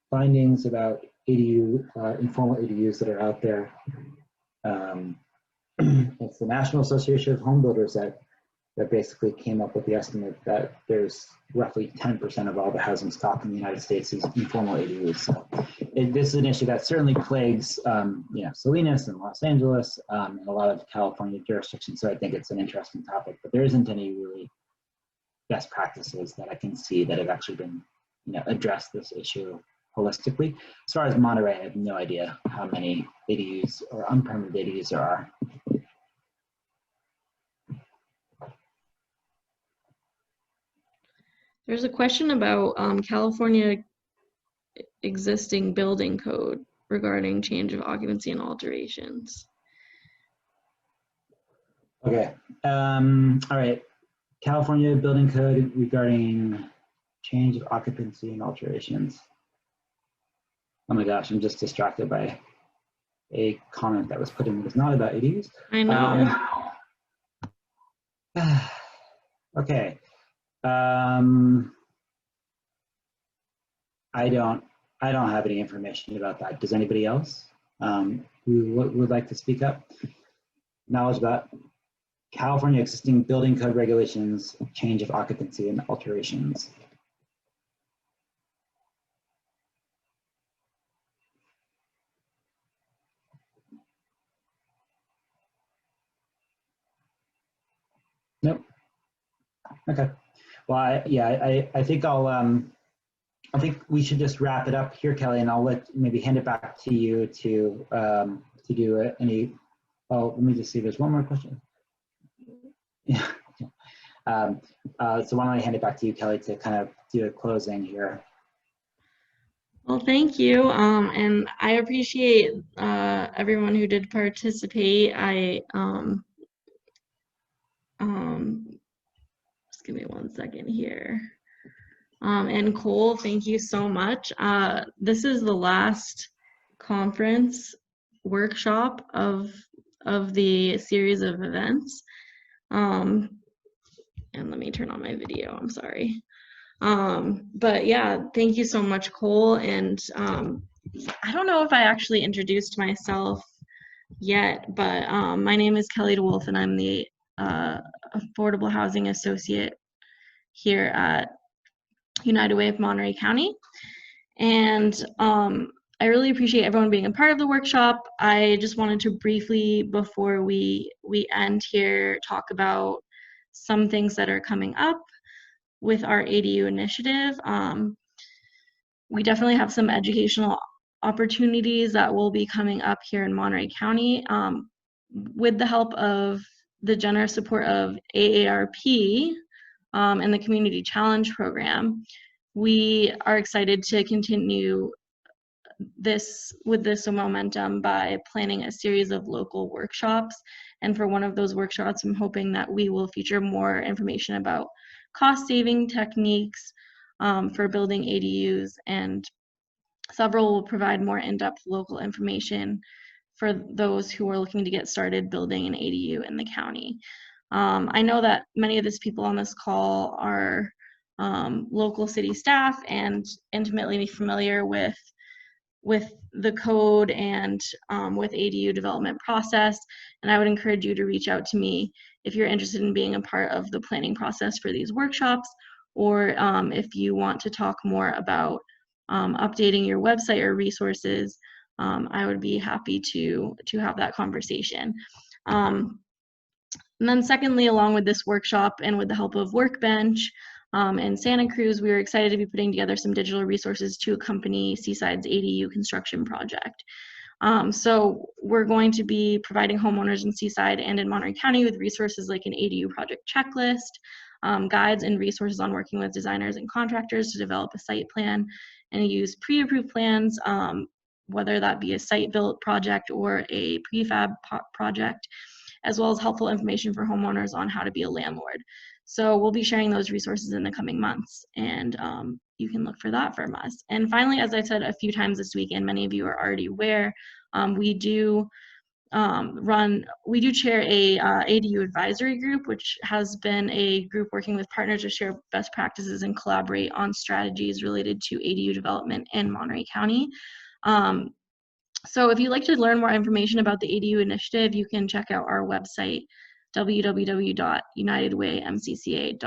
findings about informal ADUs that are out there. It's the National Association of Home Builders that basically came up with the estimate that there's roughly 10% of all the housing stock in the United States is informal ADUs. So this is an issue that certainly plagues Salinas and Los Angeles and a lot of California jurisdictions. So I think it's an interesting topic, but there isn't any really best practices that I can see that have actually been addressed this issue holistically. As far as Monterey, I have no idea how many ADUs or unpermitted ADUs there are. There's a question about California existing building code regarding change of occupancy and alterations. Okay, all right. California building code regarding change of occupancy and alterations. Oh my gosh, I'm just distracted by a comment that was put in that was not about ADUs. I know. Okay. I don't have any information about that. Does anybody else who would like to speak up? Knowledge about California existing building code regulations, change of occupancy and alterations. Nope. Okay. Well, I think I think we should just wrap it up here, Kelly, and I'll maybe hand it back to you to do any. Oh, let me just see. There's one more question. Yeah. So why don't I hand it back to you, Kelly, to kind of do a closing here. Well, thank you. And I appreciate everyone who did participate. Just give me 1 second here. And Cole, thank you so much. This is the last conference workshop of the series of events. And let me turn on my video, I'm sorry. But yeah, thank you so much, Cole. And I don't know if I actually introduced myself yet, but my name is Kelly DeWolf, and I'm the Affordable Housing Associate here at United Way of Monterey County. And I really appreciate everyone being a part of the workshop. I just wanted to briefly, before we end here, talk about some things that are coming up with our ADU initiative. We definitely have some educational opportunities that will be coming up here in Monterey County with the help of the generous support of AARP and the Community Challenge Program. We are excited to continue with this momentum by planning a series of local workshops. And for one of those workshops, I'm hoping that we will feature more information about cost-saving techniques for building ADUs, and several will provide more in-depth local information for those who are looking to get started building an ADU in the county. I know that many of these people on this call are local city staff and intimately familiar with the code and with ADU development process. And I would encourage you to reach out to me if you're interested in being a part of the planning process for these workshops, or if you want to talk more about updating your website or resources. I would be happy to have that conversation. And then secondly, along with this workshop and with the help of Workbench in Santa Cruz, we are excited to be putting together some digital resources to accompany Seaside's ADU construction project. So we're going to be providing homeowners in Seaside and in Monterey County with resources like an ADU project checklist, guides and resources on working with designers and contractors to develop a site plan and use pre-approved plans, whether that be a site-built project or a prefab project, as well as helpful information for homeowners on how to be a landlord. So we'll be sharing those resources in the coming months, and you can look for that from us. And finally, as I said a few times this week, and many of you are already aware, we do chair a ADU advisory group, which has been a group working with partners to share best practices and collaborate on strategies related to ADU development in Monterey County. So if you'd like to learn more information about the ADU initiative, you can check out our website, www.unitedwaymcca.org.